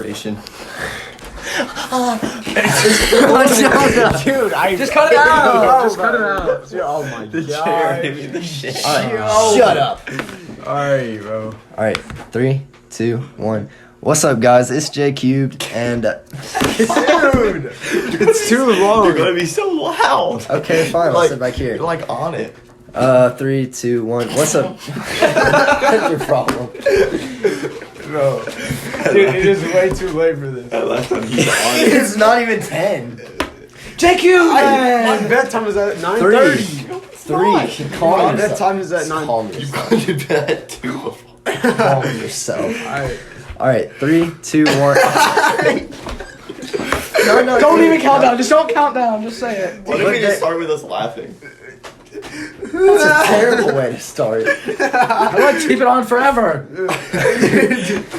desperation. Dude, I Just cut it out. Just cut it out. Dude, oh my The god. chair hit me in the shit. Alright, shut up. Alright, bro. Alright, 3, 2, 1. What's up, guys? It's J Cubed, and Dude, it's too long. You're gonna be so loud. okay, fine. I'll Like, sit back here. You're like on it. 3, 2, 1. What's up? What's your problem? Bro. Dude, it is way too late for this. Last time you were on it. It's not even 10. JQ! My bedtime is at 9:30. 3. Calm My yourself. bedtime is at 9. Calm You yourself. go to bed at 2. Calm yourself. Alright. Alright, 3, 2, 1. No, Don't even count down. Just don't count down. Just say it. What if we just start with us laughing? That's a terrible way to start. I want to keep it on forever.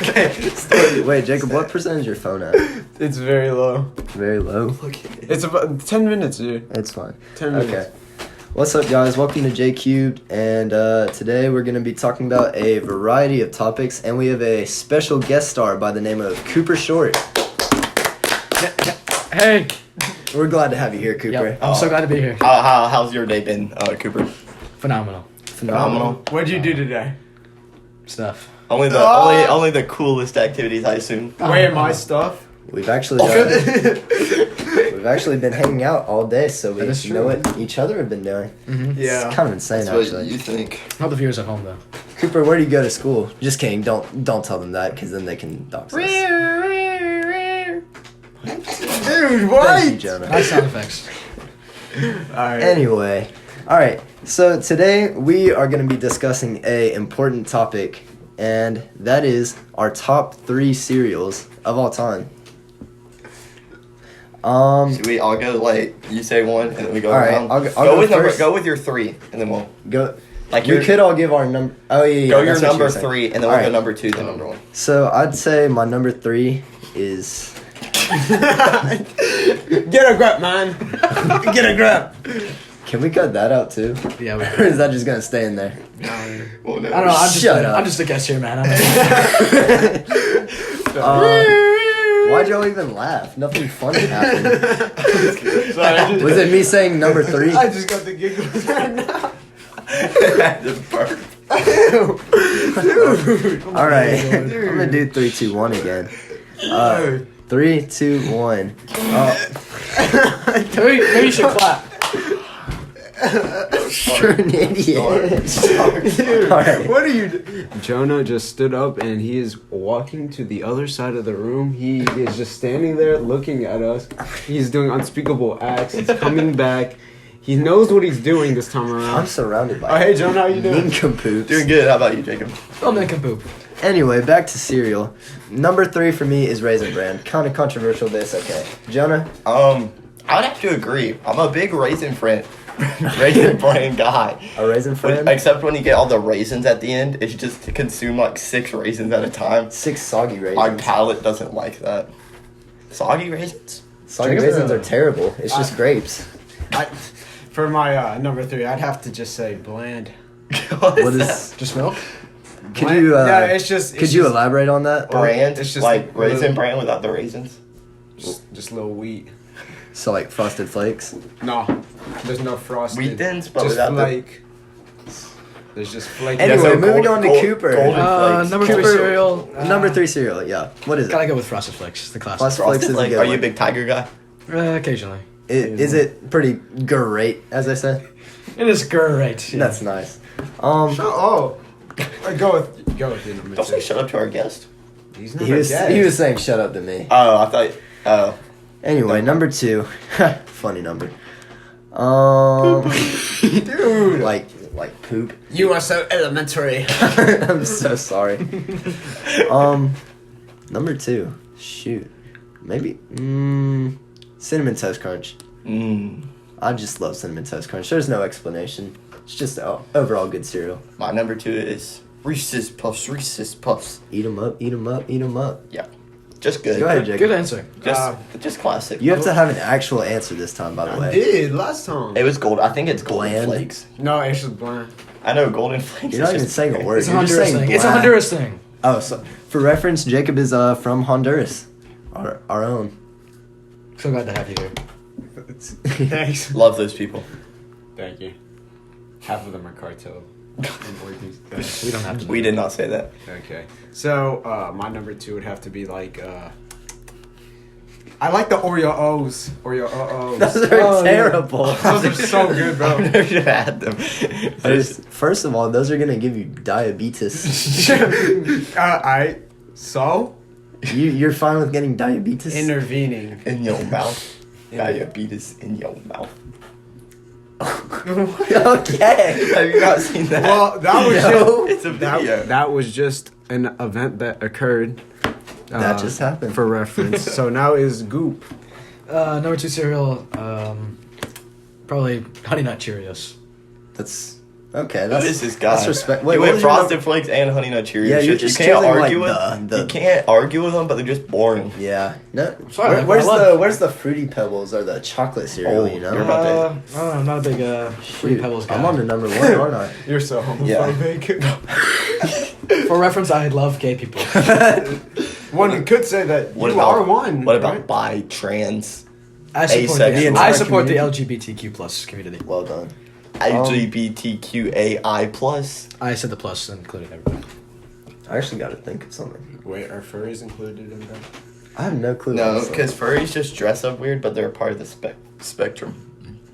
Okay. Wait, Jacob, what percentage is your phone at? It's very low. Very low. It's about 10 minutes, dude. It's fine. 10 minutes. Okay. What's up, guys? Welcome to J Cubed, and today we're going to be talking about a variety of topics, and we have a special guest star by the name of Cooper Short. Hey. We're glad to have you here, Cooper. Yep. I'm so glad to be here. How's your day been, Cooper? Phenomenal Phenomenal. What'd you do today? stuff. Only the coolest activities, I assume. Weigh my stuff. We've actually we've actually been hanging out all day, so we That is know true. what each other have been doing. Yeah. It's kind of insane, That's what actually. you think. Not the viewers at home though. Cooper, where do you go to school? Just kidding. Don't tell them that, because then they can dox us. Dude, Thank you, what? Jonah. Nice sound effects. Alright. Anyway, all right. So today we are going to be discussing a important topic, and that is our top 3 cereals of all time. Should we all go like you say one and then we go All right, around? I'll go with first. go with your 3 and then we'll Go. like We your could all give our number. Oh yeah, go your that's what you number were saying. 3 and then All we'll go right. number 2 then number 1. So I'd say my number 3 is. Get a grip, man. Get a grip. Can we cut that out too? Yeah. Or is that just gonna stay in there? Well, no. I don't know. Shut up. I'm just a guest here, man. Why'd y'all even laugh? Nothing funny happened. Sorry, Was it me saying number 3? I just got the giggles right now. Just burp. All right, I'm gonna do 3, 2, 1 again. 3, 2, 1. Maybe you should clap. You're an idiot. All right. What are you doing? Jonah just stood up and he is walking to the other side of the room. He is just standing there looking at us. He's doing unspeakable acts. He's coming back. He knows what he's doing this time I'm around. surrounded by Oh, hey, Jonah, how you doing? nincompoops. Doing good. How about you, Jacob? Oh, man can poop. Anyway, back to cereal. Number 3 for me is Raisin Bran. Kind of controversial, but it's okay. Jonah? I would have to agree. I'm a big raisin bran guy. A Raisin Bran? Except when you get all the raisins at the end, it's just to consume like 6 raisins at a time. 6 soggy raisins. My palate doesn't like that. Soggy raisins? Soggy Jacob- raisins are terrible. It's just grapes. For my number 3, I'd have to just say bland. What What that? is? Just milk. Could Bland- you? no, it's just. Could you elaborate on that? Brand? It's just like raisin little- bran without the raisins? Just little wheat. So like Frosted Flakes. No, there's no frosted. Wheat thins, but just without the- flake. There's just flake. Anyway, so moving on to Cooper. Golden flakes. Number 3 Cooper- cereal. Number 3 cereal. Yeah. What is Gotta it? go with Frosted Flakes. The classic. Frosted Flakes is a Like, good are you a one. big tiger guy? Occasionally. Is it pretty great, as I said? It is great. Yeah. That's nice. Oh, go with your number Don't say 2. shut up to our guest. He's not He a was guest. he was saying shut up to me. Oh, I thought. Oh. Anyway, number 2. Funny number. Dude, like poop. you are so elementary. I'm so sorry. Number 2. Shoot. Maybe Cinnamon Toast Crunch. I just love Cinnamon Toast Crunch. There's no explanation. It's just overall good cereal. My number 2 is Reese's Puffs. Reese's Puffs. Eat 'em up, eat 'em up, eat 'em up. Yeah. Just good. Go ahead, Jacob. Good answer. Just classic. You have to have an actual answer this time, by the I way. did last time. It was gold. I think it's Golden Bland. Flakes. No, it's just bland. I know Golden Flakes. You're not is even just- saying a word. It's a You're just Honduras saying thing. It's a blah. Honduras thing. Oh, so for reference, Jacob is from Honduras. our own. So glad to have you here. Thanks. Love those people. Thank you. Half of them are cartel. We don't have to. We did not say that. Okay. So, my number 2 would have to be like, I like the Oreo O's. Oreo O's. Those are Oh, yeah. terrible. Those are so good, bro. I've never had them. First of all, those are gonna give you diabetes. So? You're fine with getting diabetes? Intervening. In your mouth. Diabetes in your mouth. Okay. Have you not seen that? Well, that was No. It's a video. that was just an event that occurred. That just happened. For reference. So now is Goop. Number 2 cereal, probably Honey Nut Cheerios. That's okay. What is this guy? That's respect. You Wait, went what was your Frosted Flakes and Honey Nut Cheerios. Yeah, you're you just can't choosing, argue like, with the- You can't argue with them, but they're just boring. Yeah. No. Sorry, where's I love- where's the Fruity Pebbles or the chocolate cereal? Oh, you know. you're about I don't know, I'm not a big Fruity Shoot, Pebbles guy. I'm on to number 1, aren't I? You're so homophobic. For reference, I love gay people. One could say that What you about, are one. What about right? bi, trans, I support, Asexual. I support the LGBTQ plus community. Well done. LGBTQAI plus? I said the plus and included everybody. I actually got to think of something. Wait, are furries included in that? I have no clue. No, honestly. because furries just dress up weird, but they're part of the spectrum.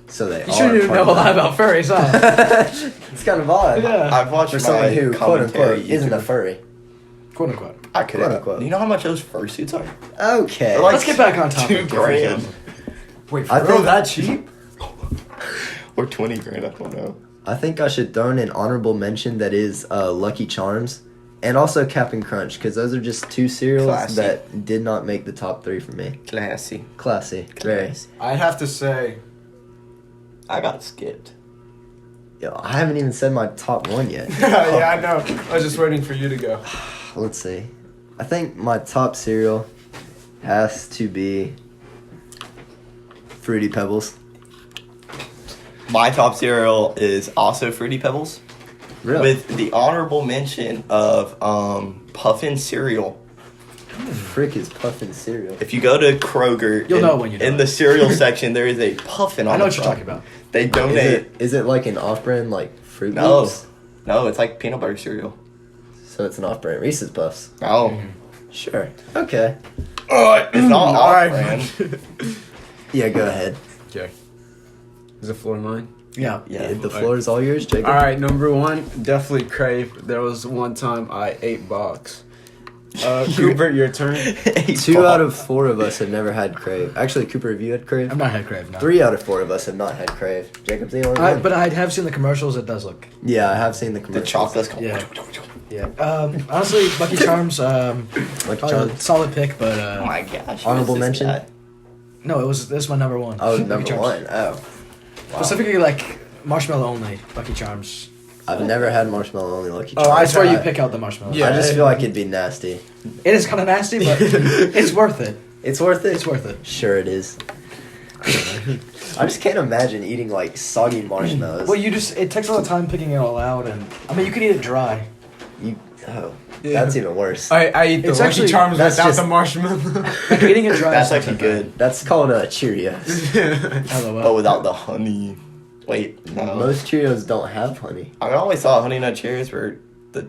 So they You shouldn't even know a lot about furries, huh? It's kind of odd. Yeah. I've watched For someone my who quote unquote commentary isn't a YouTube. furry. Quote unquote. I could. Quote unquote. Do you know how much those fursuits are? Okay. They're like Let's get back on topic. $2,000 Wait, I think that cheap? or $20,000. I don't know. I think I should throw in an honorable mention that is Lucky Charms and also Cap'n Crunch because those are just 2 cereals Classy. that did not make the top 3 for me. Classy. Classy. Very. I'd have to say, I got skipped. Yo, I haven't even said my top 1 yet. yeah, I know. I was just waiting for you to go. Let's see. I think my top cereal has to be Fruity Pebbles. My top cereal is also Fruity Pebbles, Really? with the honorable mention of Puffin cereal. Frick is Puffin cereal. If you go to Kroger, You'll know when you know in it. the cereal section, there is a Puffin on I know the what you're front. talking about. They donate. Is it like an off-brand like Fruit No, Loops? no, it's like peanut butter cereal. So it's an off-brand Reese's Puffs. No, Sure. Okay. it's not off-brand. Yeah, go ahead. Okay. Is the floor mine? Yeah. Yeah, The floor is all yours, Jacob. All right, number 1, definitely Crave. There was one time I ate box. Cooper, your turn. 2 out of 4 of us have never had Crave. Actually, Cooper, have you had Crave? I've not had Crave, no. 3 out of 4 of us have not had Crave. Jacob's the only one. But I have seen the commercials. It does look. Yeah, I have seen the The commercials. chocolate's Yeah. Yeah. Honestly, Lucky Charms. Lucky Probably Charms. a solid pick, but Oh my gosh. Honorable what is this mention? guy? no, this is my number 1. Oh, Lucky number Charms. 1. Oh. Wow. Specifically, like marshmallow only Lucky Charms. I've never had marshmallow only Lucky Oh, Charms. That's where you tried. pick out the marshmallow. Yeah. I just feel like it'd be nasty. It is kind of nasty, but it's worth it. It's worth it? It's worth it. Sure it is. I just can't imagine eating like soggy marshmallows. Well, it takes a lot of time picking it all out, and I mean, you could eat it dry. Oh, Yeah. that's even worse. I eat the It's Lucky actually- Charms that's without just- the marshmallow. Like eating it dry. That's is actually not that good. That's called Cheerios. bad. LOL. But without the honey. Wait, no. Most Cheerios don't have honey. I always thought Honey Nut Cheerios were the.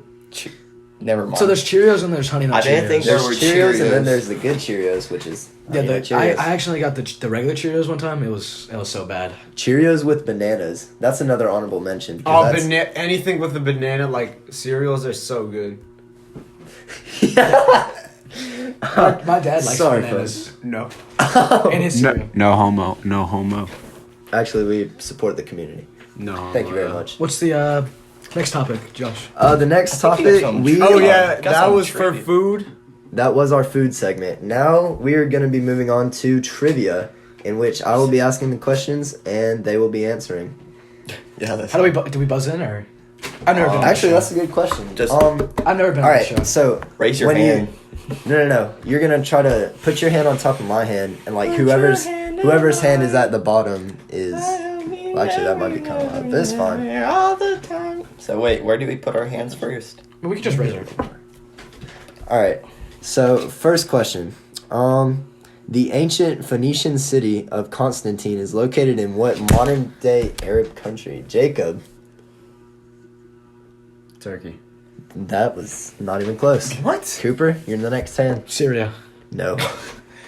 Never mind. So there's Cheerios and there's Honey Nut I Cheerios. didn't think there There's were Cheerios, and then Cheerios. there's the good Cheerios, which is Yeah, Honey Nut I Cheerios. actually got the regular Cheerios one time. It was so bad. Cheerios with bananas. That's another honorable mention. 'cause Oh, that's- anything with a banana, like cereals, are so good. My dad likes Sorry, bananas No. in his cereal. No homo. No homo. Actually, we support the community. No. Thank you very much. What's the next topic, Josh? The next I think you got topic, some we Oh yeah, Got that some was for trivia. food. that was our food segment. Now we are going to be moving on to trivia, in which I will be asking the questions and they will be answering. Yeah, that's. How do we buzz in or? I've never been. on Actually, the that's a good question. Just- I've never been all on right. the show. So Raise your when hand. No. You're gonna try to put your hand on top of my hand, and like whoever's hand is at the bottom is. Well, actually, that might be kind of loud, but it's fine. All the time. So wait, where do we put our hands first? But we could just raise her. All right. So first question: The ancient Phoenician city of Constantine is located in what modern-day Arab country? Jacob. Turkey. That was not even close. What? Cooper, you're in the next 10. Syria. No.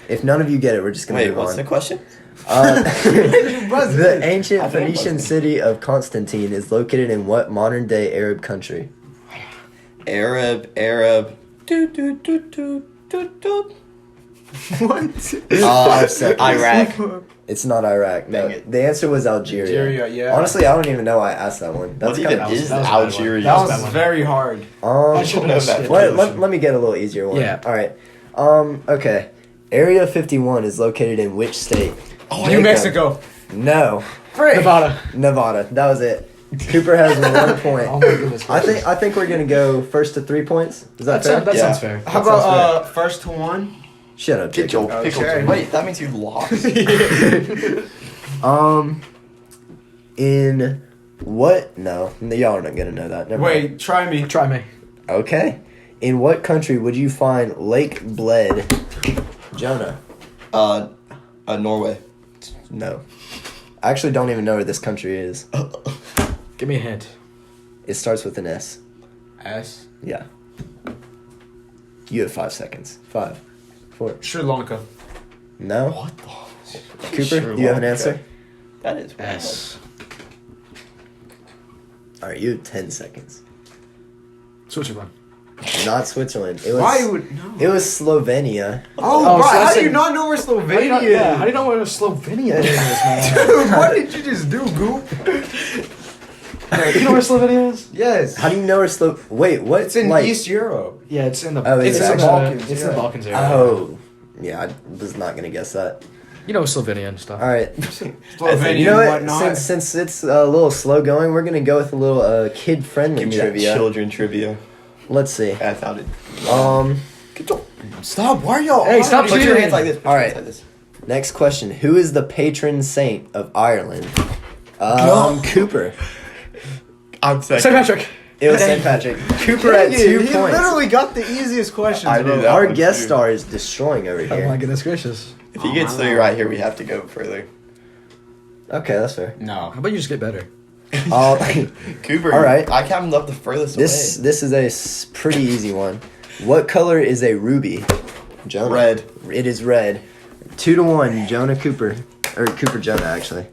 If none of you get it, we're just going to Wait, move what's on. the question? The ancient I think it Phoenician was- city of Constantine is located in what modern-day Arab country? Arab. Do, do, do, do, do, do. What? 5 seconds. Iraq. It's not Iraq. No, Dang it. the answer was Algeria. Algeria, yeah. Honestly, I don't even know why I asked that one. That's What kind even of is that was a bad one. Algeria? That That was was that one. very hard. I should know have that. skipped let me get a little easier one. Yeah. All right. Okay. Area 51 is located in which state? Oh, New Jacob. Mexico. No. Nevada. Nevada. That was it. Cooper has 1 point. Oh my goodness. I think we're gonna go first to 3 points. Is that fair? That Yeah. sounds fair. How That sounds about first to one? Shut up, Get Jacob. your pickle. Okay. Wait, that means you lost. In what? No, y'all are not gonna know that. Never mind. Wait, try me. Try me. Okay. In what country would you find Lake Bled? Jonah. Norway. No. I actually don't even know where this country is. Give me a hint. It starts with an S. S. Yeah. You have 5 seconds. 5, 4. Sri Lanka. No. What the? Cooper, Sri you have an Lanka. answer? That is S. All right, you have 10 seconds. Switzerland. Not Switzerland. It was. Why would no? It was Slovenia. Oh, Oh, bro, so how that's do you in- not know where How do you Slovenia is? how do you know where Slovenia is, man? Dude, what did you just do, Goop? You know where Slovenia is? Yes. How do you know where Wait, what? It's in like, East Europe. Yeah, it's in the. Oh, it's it's in in the the Balkans. Balkans, It's in the yeah. Balkans area. Oh. Yeah, I was not gonna guess that. You know Slovenia and stuff. All right. Slovenia You know and what? whatnot. Since it's a little slow going, we're gonna go with a little kid-friendly Give me that trivia. children trivia. Let's see. That's how it. Stop. Why are y'all? Hey, stop Put your cheating. hands like this. Put All your right. hands like this. Next question: who is the patron saint of Ireland? Cooper. I'm second. St. Patrick. It was St. Patrick. Cooper at 2 He points. literally got the easiest questions. I bro. knew that. Our one guest too. star is destroying over Oh my here. goodness gracious. If he gets 3 right here, we have to go further. Okay, that's fair. No. How about you just get better? Cooper. All right. I can't love the furthest This away. this is a pretty easy one. What color is a ruby? Jonah. Red. It is red. 2 to 1. Jonah Cooper, or Cooper Jonah actually.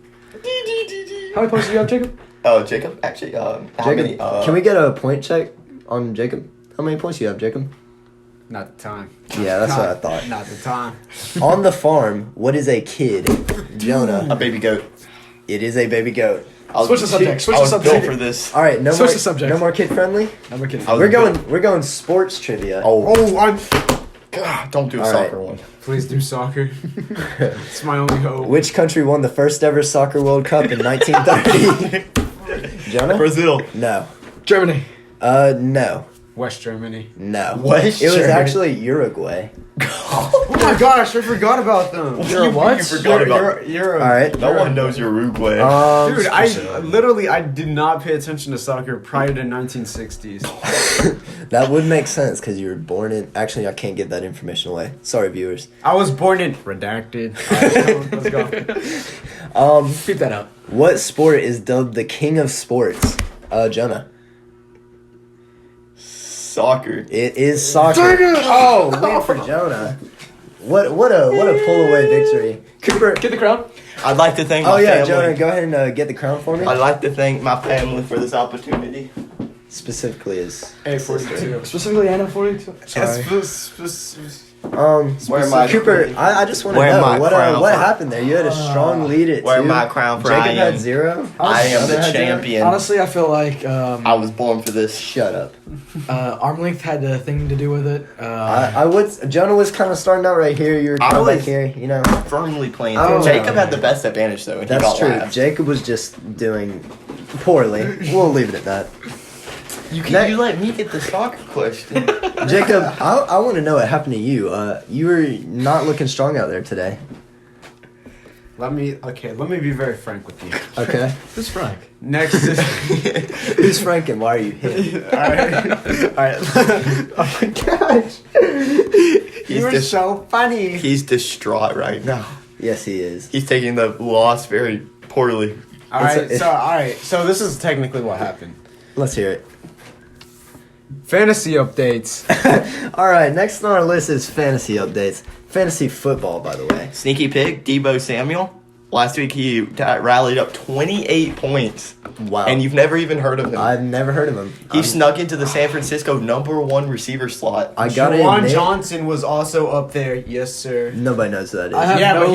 How many points do you have, Jacob? Oh, Jacob. Actually, how Jacob, many? can we get a point check on Jacob? How many points do you have, Jacob? Not the time. Yeah, that's what I thought. Not the time. On the farm, what is a kid? Jonah. A baby goat. It is a baby goat. I was- Switch the subject, switch I the was subject. built for this. All right, no Switch more. the subject. No more kid friendly. I'm a kid. I was We're built- going. We're going sports trivia. Oh, I'm. God, don't do a All soccer right. one. Please do soccer. It's my only hope. Which country won the first ever soccer World Cup in 1930? Jonah? Brazil. No. Germany. No. West Germany. No. West It was Germany. actually Uruguay. Oh my gosh, I forgot about them. You're what? You forgot about. You're All right. No one knows Uruguay. Dude, I did not pay attention to soccer prior to 1960s. That would make sense because you were born in. Actually, I can't give that information away. Sorry, viewers. I was born in redacted. Alright, let's go. Keep that up. What sport is dubbed the king of sports? Jonah. Soccer. It is soccer. Oh, win for Jonah. What a pull away victory. Cooper. Get the crown. I'd like to thank Oh my yeah, family. Jonah, go ahead and get the crown for me. I'd like to thank my family for this opportunity. Specifically, is A42. Specifically, Anna 42. Sorry. Where am I? Cooper. I just want to Where know my crown what from? happened there. You had a strong lead at Where 2. my crown for Jacob I had am. 0. I am the Jonah had 0. champion. Honestly, I feel like I was born for this. Shut up. arm length had a thing to do with it. I would. Jonah was kind of starting out right here. You were I kind of was- back here. You know. Firmly playing. Oh. Jacob had the best advantage though, and he That's got true. last. Jacob was just doing poorly. We'll leave it at that. You Next- let me get the soccer question. Jacob, I want to know what happened to you. You were not looking strong out there today. Let me be very frank with you. Okay. Who's Frank? Next is Who's Frank and why are you here? Alright. Oh my gosh. He's You're so funny. He's distraught right now. Yes, he is. He's taking the loss very poorly. All right, so this is technically what happened. Let's hear it. Fantasy updates. All right, next on our list is fantasy updates. Fantasy football, by the way. Sneaky pick, Debo Samuel. Last week he rallied up 28 points. Wow. And you've never even heard of him. I've never heard of him. He snuck into the San Francisco #1 receiver slot. I got it. Juwan Johnson was also up there. Yes, sir. Nobody knows who that is. I have Yeah, but no-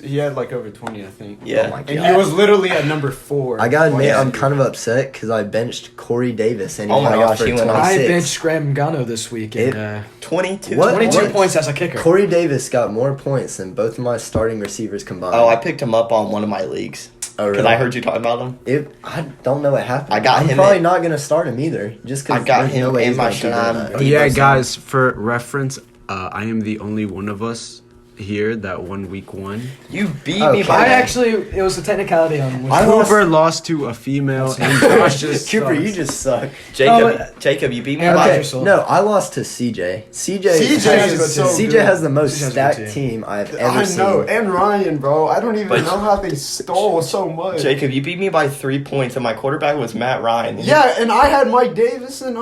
he had like over 20, I think. Yeah. Oh my And God. he was literally at number 4. I gotta admit, Yeah. I'm kind of upset because I benched Corey Davis and he Oh my went off gosh, for he went off. 26. I benched Graham Gano this week and 22. What? 22 points as a kicker. Corey Davis got more points than both of my starting receivers combined. Oh, I picked him up on one of my leagues. Oh, Because really? I heard you talking about him. I don't know what happened. I got I'm him probably in- not gonna start him either, just because I got there's him no way in he's my gonna keep doing Shannon. that. Oh, Yeah, Debo guys, for reference, I am the only one of us here that won week 1. You beat Okay. me by I actually, it was a technicality on which Cooper lost to a female, and Josh just Cooper, sucks. you just suck. Jacob, you beat me Yeah, by. okay. Okay, no, I lost to CJ. CJ is so CJ good. has the most CJ has a good stacked team. team I've ever I seen. know, and Ryan, bro. I don't even But- know how they stole so much. Jacob, you beat me by 3 points, and my quarterback was Matt Ryan. Yeah, and I had Mike Davis and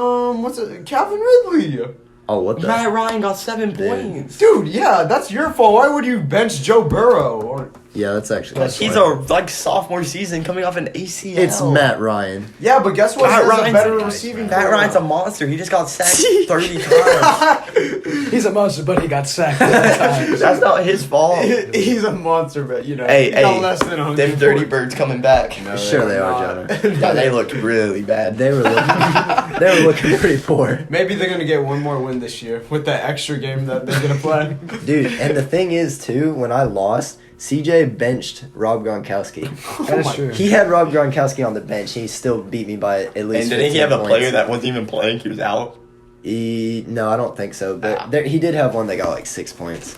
Calvin Ridley. Oh, what the? Matt Ryan got 7 Dude. points. Dude, yeah, that's your fault. Why would you bench Joe Burrow? Or, Yeah, that's actually. He's a sophomore season coming off an ACL. It's Matt Ryan. yeah, but guess what? Matt He has a Ryan's better a nice receiving. Matt core. Ryan's a monster. He just got sacked 30 times. he's a monster, but he got sacked all the time. That's not his fault. He's a monster, but you know, Hey, he got hey, less than them 100 dirty points. birds coming back. No, Sure they are, not. Jonah. Yeah, they looked really bad. They were looking. They were looking pretty poor, Maybe they're gonna get one more win this year with that extra game that they're gonna play. dude. And the thing is, too, when I lost, CJ benched Rob Gronkowski. That is true. He had Rob Gronkowski on the bench. He still beat me by at least. And didn't he 15 have a points. player that wasn't even playing? He was out. No, I don't think so. But Ah. he did have one that got like 6 points.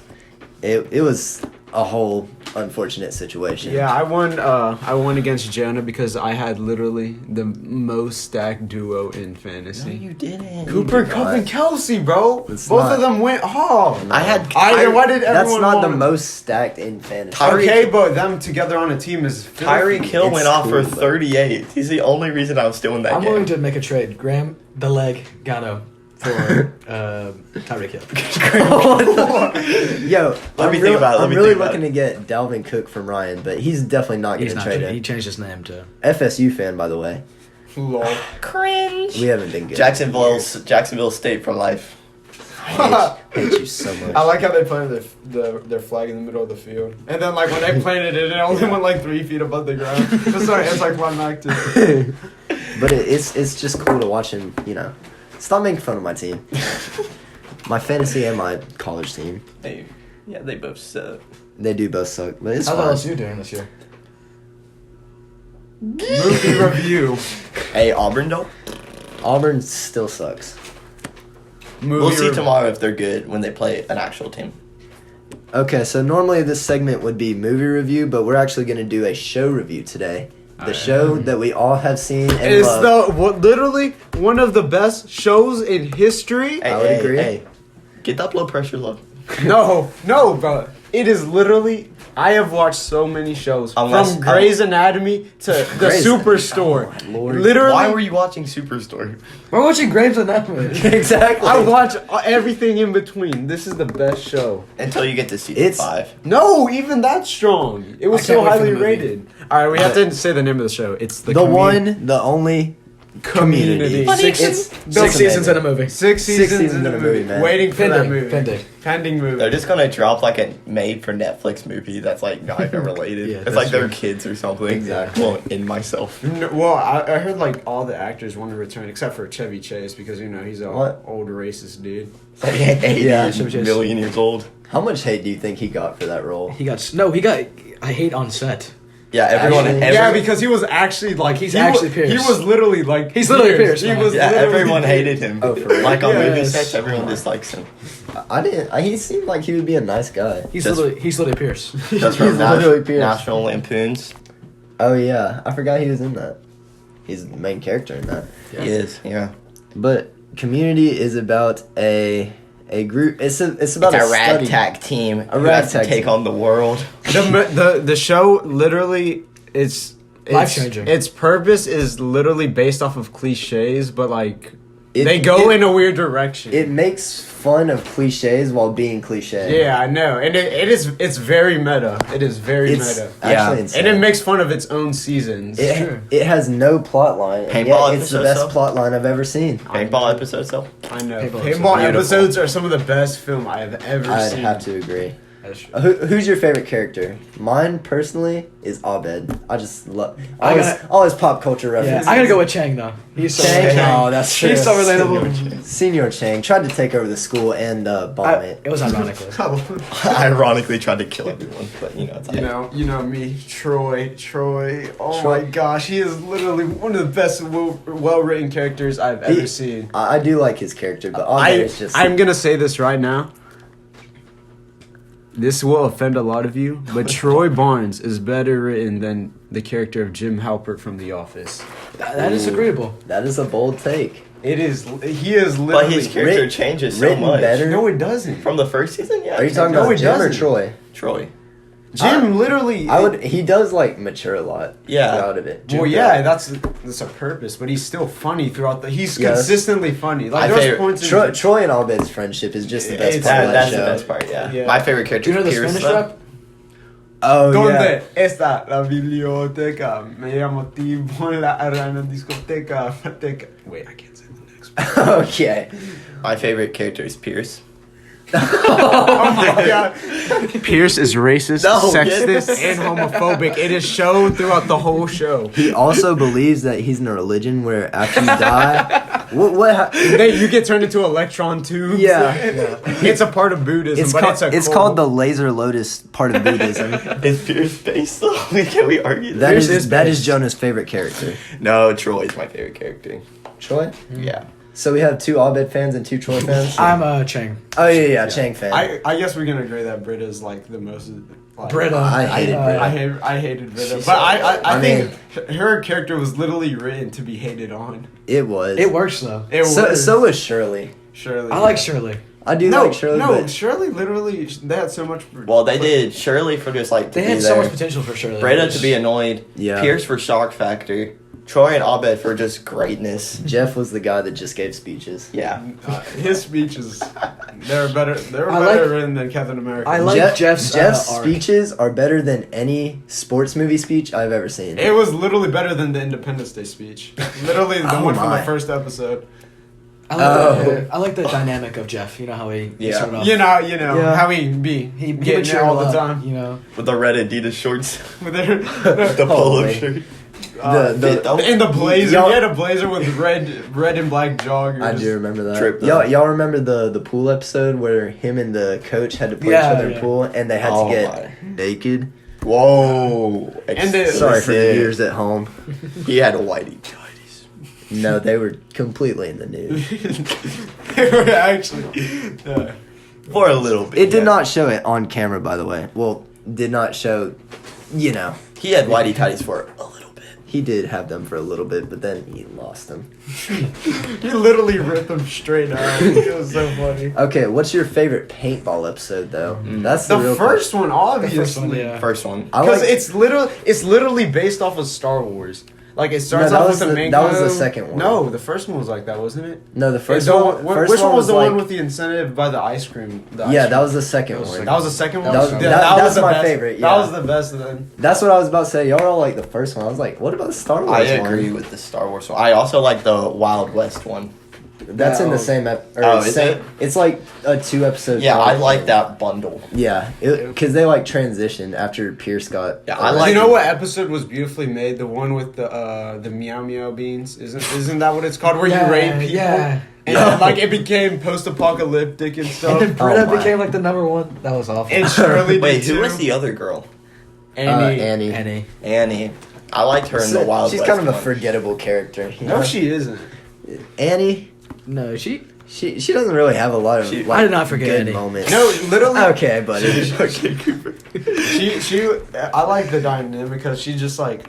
It was a whole unfortunate situation. Yeah, I won against Jonah because I had literally the most stacked duo in No, fantasy. you didn't. Cooper did Cup not. and Kelsey, bro. It's Both not. of them went hard. I had. Why did That's everyone not the want- most stacked in fantasy. Tyreek- Okay, but them together on a team is Tyreek filthy. Hill It's went off cool, for but- 38. He's the only reason I was still in that I'm game. willing to make a trade. Graham, the leg, Gano for Tyreek Hill. Yo, Let me think about it, let I'm me really think about looking to get Dalvin Cook from Ryan, but he's definitely not He's getting not. traded. He changed his name to. FSU fan, by the way. Lol. Cringe. We haven't been good. Jacksonville State for life. I hate you so much. I like how they planted their flag in the middle of the field, and then like when they planted it, it only went like 3 feet above the ground. It's like climactic. But it's just cool to watch him, you know. Stop making fun of my team. My fantasy and my college team. They both suck. They do both suck, but it's How's fine. LSU doing this year? Movie review. Hey, Auburn though. Auburn still sucks. We'll see tomorrow if they're good when they play an actual team. Okay, so normally this segment would be movie review, but we're actually going to do a show review today. The show that we all have seen and It's love. literally one of the best shows in history. Hey, I would agree. Hey, get that blood pressure low. No, bro. It is literally. I have watched so many shows Unless- from Grey's Anatomy to The Grey's- Superstore. Oh, Lord. Literally, Why were you watching Superstore? We're watching Graves Anatomy. Exactly. I watch everything in between. This is the best show. Until you get to season It's- 5. No, even that strong. It was I so can't wait for highly the movie. rated. All right, we have to say the name of the show. It's the one, the only Community. Six, It's six seasons in a movie. Six seasons in a movie. man. Waiting for that Pending, movie. pending. Pending movie. They're just gonna drop like a made for Netflix movie that's like not even related. Yeah, it's that's like they're true. kids or something. Exactly. Well, in myself. No, well, I heard like all the actors want to return except for Chevy Chase because you know he's a What? old racist dude. It's like 80 Yeah, million years old. How much hate do you think he got for that role? He got. I hate on set. Yeah, everyone. Actually- Yeah, because he was actually like He's he actually wa- Pierce. He was literally like He's literally Pierce, He man. was Yeah, literally everyone Pierce. hated him. Oh, for real? Like on movie Yes. sets, everyone dislikes him. I didn't. He seemed like he would be a nice guy. He's Just- literally Pierce. Just from He's literally Pierce. National Lampoons. Oh yeah, I forgot he was in that. He's the main character in that. Yeah. He is. Yeah. But Community is about a a group. It's about It's a study. ragtag team. A who has to ragtag take team. on the world. The show literally it's Life-changing. Its purpose is literally based off of cliches, but like It- they go it- in a weird direction. It makes fun of cliches while being cliche. yeah, I know, and it's very meta. It is very It's meta, actually Yeah. insane. and it makes fun of its own seasons. It has no plot line. And Paintball yet it's the episode, best so? plot line I've ever seen. Paintball episodes though. I know. Paintball Paintball episodes. episodes are some of the best film I have ever I'd seen. have to agree. That's true. Who's your favorite character? Mine personally is Abed. I just love I all, gotta- all his pop culture Yeah, references. I gotta go with Chang though. He's so Chang? relatable. Oh, that's true. He's so relatable. Senior Chang tried to take over the school and bomb it. It was ironically. Ironically tried to kill everyone, but you know it's You know me, Troy. Oh Troy. my gosh, he is literally one of the best, well-written characters I've ever seen. I do like his character, but Abed is just. I'm gonna say this right now. This will offend a lot of you, but Troy Barnes is better written than the character of Jim Halpert from The Office. That is agreeable. That is a bold take. It is. He is But literally. his character writ- changes so written much. better. No, it doesn't. From the first season, yeah. Are you talking No, about it Jim or doesn't. Troy? Troy? Jim literally. I would. He does like mature a lot. Yeah. Out of it. Well, Jim yeah, does. that's a purpose, but he's still funny throughout the. He's Yes. consistently funny. Like My there's favorite- points in. Troy and Abed's friendship is just the best It's- part of that That's show. the best part, yeah. Yeah. My favorite Do character you know is the Pierce. Spanish though. rap? Oh ¿Dónde yeah. está la biblioteca? Me llamo Tibo en la arena discoteca. Wait, I can't say the next one. Okay. My favorite character is Pierce. Oh my god. Pierce is racist, No, sexist, yes. and homophobic. It is shown throughout the whole show. He also believes that he's in a religion where after you die, You get turned into electron tubes. Yeah. It's a part of Buddhism, It's but called, it's a it's cult. called the Laser Lotus part of Buddhism. Is Pierce based though? Can we argue That Pierce is is that based. is Jonah's favorite character. No, Troy's my favorite character. Troy. Yeah. So we have 2 Abed fans and 2 Troy fans. I'm Chang. Oh yeah, Chang fan. I guess we can agree that Britta's like the most. Like, Britta. I hated Britta. I hated Britta, She's but so I I think her character was literally written to be hated on. It was. It works though. It was So was Shirley. Shirley. I like Shirley. I do No, like Shirley. no, but Shirley literally they had so much. Well, they did Shirley for just like to They be had there. so much potential for Shirley. Britta to be annoyed. Yeah. Pierce for shock factor. Troy and Abed for just greatness. Jeff was the guy that just gave speeches. Yeah. His speeches, they're better. They were I better like- written than Captain America. I like Jeff's arc. speeches are better than any sports movie speech I've ever seen. It was literally better than the Independence Day speech. Literally the Oh one from my. the first episode. I like the dynamic of Jeff. You know how he Yeah. started off. You know Yeah. how he be he getting it matured all a the lot, time. You know. With the red Adidas shorts. With their, The polo Holy. shirt. The- and the blazer. Y'all- He had a blazer with red and black joggers. I do remember that. Trip, though. Y'all remember the pool episode where him and the coach had to play Yeah, each other in yeah. pool and they had Oh to get my. naked? Whoa. And the- Sorry for the Explicit. viewers at home. He had a whitey. No, they were completely in the nude. They were actually. For a little bit. It did yeah. not show it on camera, by the way. Well, did not show. You know, He had whitey tighties for a little bit. he did have them for a little bit, but then he lost them. He literally ripped them straight out. It was so funny. Okay, what's your favorite paintball episode though? That's the, The real first one, The obviously. first one, yeah. First one. I Because like- it's literally based off of Star Wars. Like it starts No, that off was with the the- main. that was the code. second one. No, the first one was like that, wasn't it? No, the first The one. First which one was the like, one with the incentive by the ice cream? Yeah, that was the second That one. was the second one. That was- Yeah, that- was that's the my best. favorite, That yeah. was the best. Then That's what I was about to say. Y'all all like the first one. I was like, what about the Star Wars I one? agree with the Star Wars one. I also like the Wild West one. That's in the No. same Oh, is same, it? It's like a 2 episode. Yeah, I like that bundle. Yeah, because they like transitioned after Pierce got. Yeah, I Do like you it. know what episode was beautifully made? The one with the meow meow beans. Isn't that what it's called? Where Yeah, you raid people. yeah. And Yeah. like it became post-apocalyptic and And stuff. then Britta Oh my. became like the #1. That was awful. And Shirley Wait, did who too. was the other girl? Annie. Annie. Annie. Annie. I liked her in the Wild She's West kind of a one. forgettable character. You No, know? she isn't. Annie. No, she. She doesn't really have a lot of She- like, I did not forget good Annie. moments. No, literally. Okay, buddy. Okay, Cooper. She. I like the dynamic because she just like.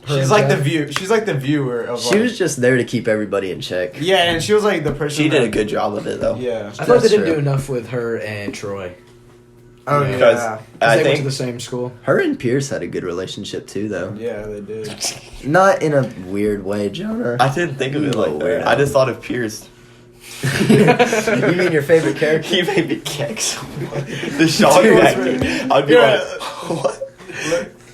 She's like the view. She's like the viewer of. She like, was just there to keep everybody in check. Yeah, and she was like the person. She did that- a good job of it though. Yeah. I thought they That's didn't true. do enough with her and Troy. Oh Yeah. yeah. Because I I they went to think the same school. Her and Pierce had a good relationship too, though. Yeah, they did. Not in a weird way, Jonah. I didn't think of it like No way. that. I just thought of Pierce. You mean your favorite character? He made me kick so much. The shock Dude, factor. I'd be Yeah. like,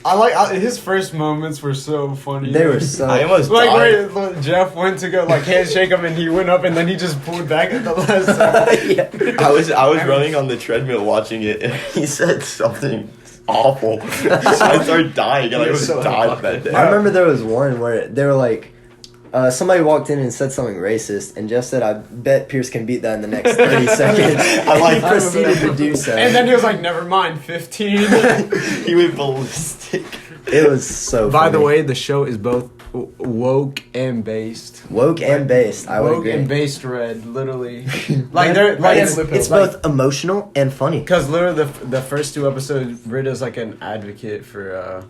what? His first moments were so funny. They were so. I almost Like died. where Jeff went to go like handshake him and he went up and then he just pulled back at the last second. Yeah. I was running on the treadmill watching it, and he said something awful. So I started dying, and I He was was so died that day. I remember there was one where they were like, somebody walked in and said something racist, and Jeff said, "I bet Pierce can beat that in the next 30 seconds." I like- He proceeded to do so. And then he was like, "Never mind, 15." He went ballistic. It was so. By the funny. way, the show is both woke and based. woke and based, I would Woke agree. and based red, literally. Like they're like It's both emotional and funny. because literally the first two episodes, Britta's like an advocate for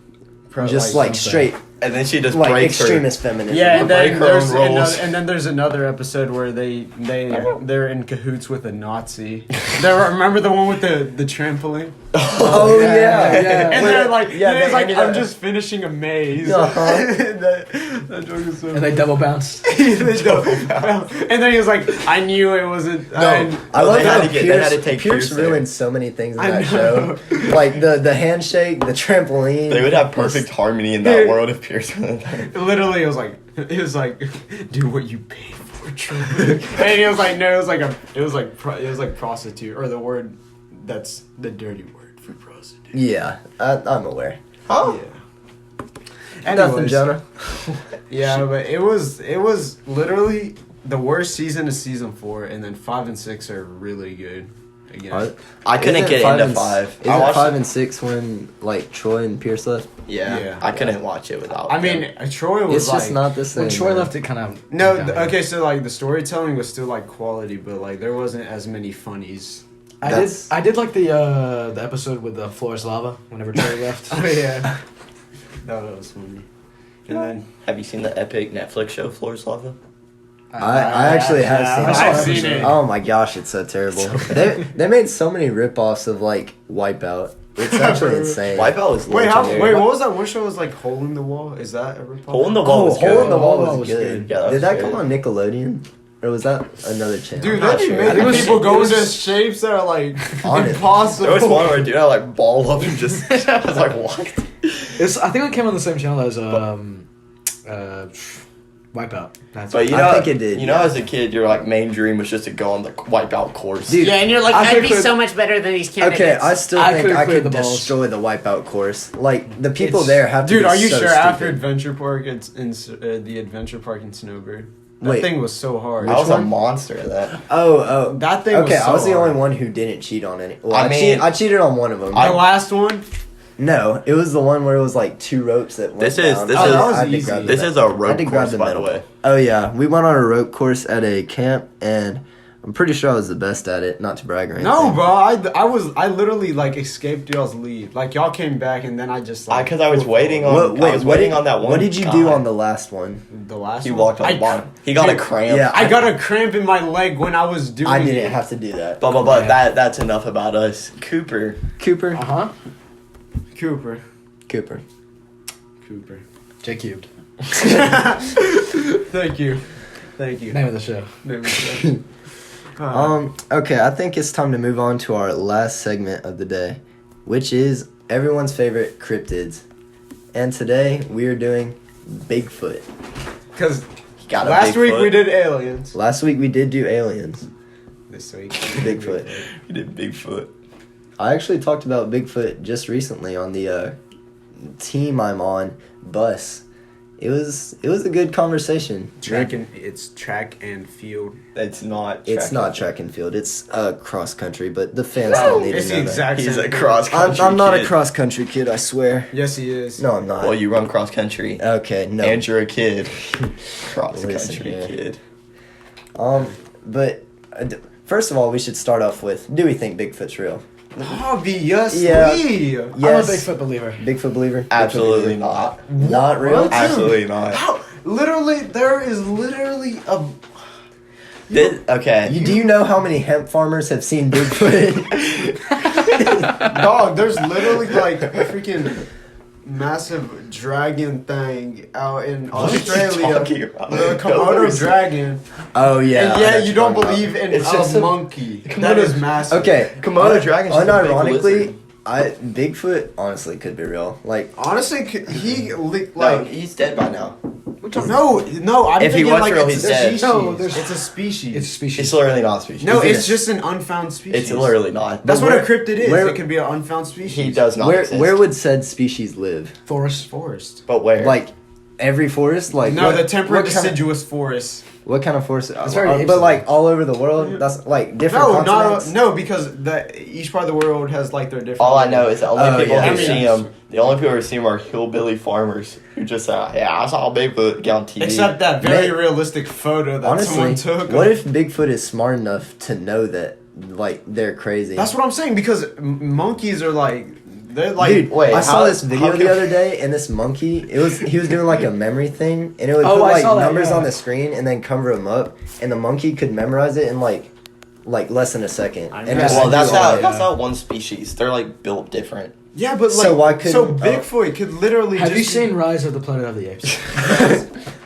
Just like something. straight, And then she just like breaks her. extremist feminism. Yeah, and break then her there's own rules. another, and then there's another episode where they're in cahoots with a Nazi. Remember the one with the trampoline? Oh yeah, yeah. And When they're it- like, yeah, it's they like ended I'm up- just finishing a maze. Uh-huh. that joke is so. And they double bounced. They don't- and then he was like, I knew it wasn't. No. I love They had how to get- they had to take Pierce Pierce there. ruined so many things in I that know. show. Like the handshake, the trampoline. They would have perfect harmony in that world if Pierce were there. Literally, it was like, do what you pay for, Troy. And he was like, no, it was like prostitute, or the word that's the dirty word for prostitute. Yeah, I'm aware. Huh? Yeah. Nothing, Anyways, Jonah. Yeah, but it was literally the worst season is season 4, and then 5 and 6 are really good. Again. I couldn't Isn't get five into and- 5. I Isn't watched 5 it- and 6 when like Troy and Pierce left? Yeah, Yeah. I couldn't watch it without. I mean, them. Troy was It's like just not the same. When Troy man. left, it kind of no. Okay, so like the storytelling was still like quality, but like there wasn't as many funnies. I did like the episode with the floor is lava whenever Troy left. Oh yeah, that was funny. And then have you seen the epic Netflix show Floor's Lava? I actually have seen I saw I've that seen episode. it. Oh my gosh, it's so terrible. They made so many ripoffs of like Wipeout. It's actually insane. Wipeout was Wait, legendary. what was that one show? Was like Hole in the Wall? Is that a report? Hole in the Wall Oh, was Hole good. in the Wall Hole in the Wall was was good. good. Yeah, that Did was that good. come on Nickelodeon? Or was that another channel? Dude, not they sure. be making I think it people was- go it was- into shapes that are like On it. impossible. There was one where dude I like ball up and just I was like what? I think it came on the same channel as Wipeout. That's But you I know, think it did, You know, yeah. as a kid, your like main dream was just to go on the Wipeout course. Dude, Yeah, and you're like, I I'd could be clear- so much better than these candidates. Okay, I still I think could've I cleared could the balls. destroy the Wipeout course. Like the people It's- there have to. Dude, be are you so sure after stupid. Adventure Park, it's in the Adventure Park in Snowbird? That Wait. thing was so hard. I was one? a monster at that. Oh, That thing okay, was so I was the only hard. one who didn't cheat on any. Well, I mean- I cheated on one of them. The last one? No, it was the one where it was like 2 ropes that went This is- down. this I is- that was had to easy. grab the This medal. is a I had rope to grab course, by the medal. way. Oh yeah, we went on a rope course at a camp, and I'm pretty sure I was the best at it. Not to brag or anything. No, bro. I literally like escaped y'all's lead. Like y'all came back and then I just like. Because I was waiting on. What, wait, I was what waiting did, on that one. What did you do guy. on the last one? the last. He one? walked on the bottom. He got a dude, cramp. Yeah. I got a cramp in my leg when I was doing. I it. didn't have to do that. But that's enough about us. Cooper. Cooper. Uh huh. Cooper. Cooper. Cooper. J cubed. Thank you. Thank you. Name of the show. Okay, I think it's time to move on to our last segment of the day, which is everyone's favorite cryptids. And today we are doing Bigfoot. Because Got a last week Bigfoot. we did aliens. Last week we did do aliens. This week Bigfoot. We did Bigfoot. I actually talked about Bigfoot just recently on the team I'm on, Bus. It was a good conversation. It's track and field. It's not. It's not track and field. It's cross country, but the fans don't need It's to the know that. exact He's same a thing. cross country. I'm not a kid. cross country kid, I swear. Yes, he is. No, I'm not. Well, you run cross country. Okay, no. And you're a kid. Cross Listen country here. kid. But first of all, we should start off with: do we think Bigfoot's real? Obviously. Yeah. I'm a Yes. Bigfoot believer. Bigfoot believer. Absolutely Bigfoot not. believer. Not real. What? Absolutely not. How? Literally, there is literally a. Okay. Do you know how many hemp farmers have seen Bigfoot? Dog, there's literally like a freaking massive dragon thing out in What are you Australia. talking about? The No, Komodo there's- dragon. Oh yeah. And I know you don't what you're believe in It's just a a- monkey. Komodo- That is massive. Okay, Komodo dragon's just a big unironically, lizard. Bigfoot honestly could be real. Like, Honestly, he No, like he's dead by now. no. I'm If he thinking was like real, it's he's a dead. species. No, there's- It's a species. It's a species. It's literally not a species. no, Is it it's a- just an unfound species. It's literally not. That's But what a where- cryptid is. where- It could be an unfound species. He does not where exist. where would said species live? forest. Forest. But where? Like, every forest? Like, No, what, the temperate what kind of- deciduous forest. What kind of forest? It's very but Ibsen. like all over the world. That's like different No, continents. no, because each part of the world has like their different. All I know is the only Oh, people yeah. who I mean- see him, the only people who see him are hillbilly farmers who just say, "Yeah, I saw Bigfoot get on TV." Except that very Man, realistic photo that Honestly, someone took. what if Bigfoot is smart enough to know that like they're crazy? That's what I'm saying because monkeys are like they're like. Dude, wait, I saw how- this video how the can- other day, and this monkey, he was doing like a memory thing, and it would Oh, put I like saw that, numbers yeah. on the screen and then cover them up, and the monkey could memorize it in like less than a second. I And know. just Well, that's do all not it. that's not one species. They're like built different. Yeah, but like So why couldn't- so Bigfoot could literally. Have just you seen Rise of the Planet of the Apes?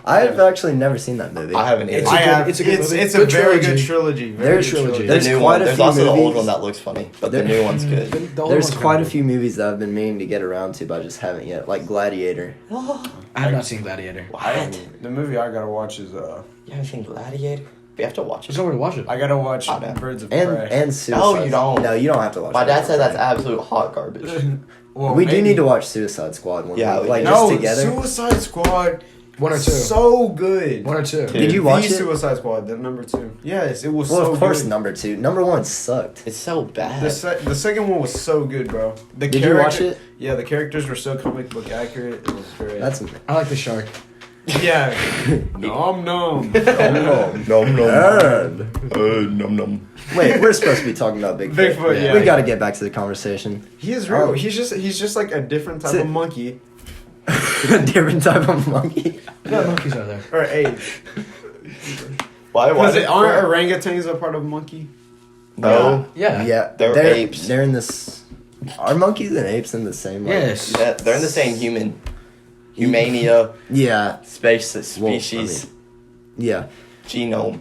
I've actually never seen that movie. I haven't It's either. a I good- have. it's a good movie. It's a Good very trilogy. good trilogy. Very There's good trilogy. The There's new quite one. a There's few also the old movies. one that looks funny, but the There- new one's good. The old There's one's quite a kinda few movies that I've been meaning to get around to, but I just haven't yet. Like Gladiator. good. I have not seen Gladiator. What? The movie I gotta watch is You haven't seen Gladiator? We have to watch There's it. nowhere to watch it. I gotta watch I know. Birds of And Prey. and Suicide. No, you don't. No, you don't have to watch. My Birds dad of said that's Prey. absolute hot garbage. Well, We do maybe. need to watch Suicide Squad one. Yeah, week, we like do. just No, together. Suicide Squad. One or two. So good. One or two. Two. Did you watch the it? Suicide Squad, the number 2. Yes, it was Well, so of course, good. number 2. Number 1 sucked. It's so bad. The second one was so good, bro. The Did you watch it? Yeah, the characters were so comic book accurate. It was great. That's I like the shark. yeah. Nom nom. Nom nom. Nerd. Nom nom. Wait, we're supposed to be talking about Bigfoot. Bigfoot, yeah. We got to get back to the conversation. He is real. Oh. He's just like a different type Sit. of monkey A different type of monkey. What monkeys are there? or ape. Why? Because aren't orangutans a part of monkey? No. Yeah. Yeah, They're apes. They're in this. Are monkeys and apes in the same? Like, Yes. Yeah, they're in the same humania Yeah. species Yeah. genome.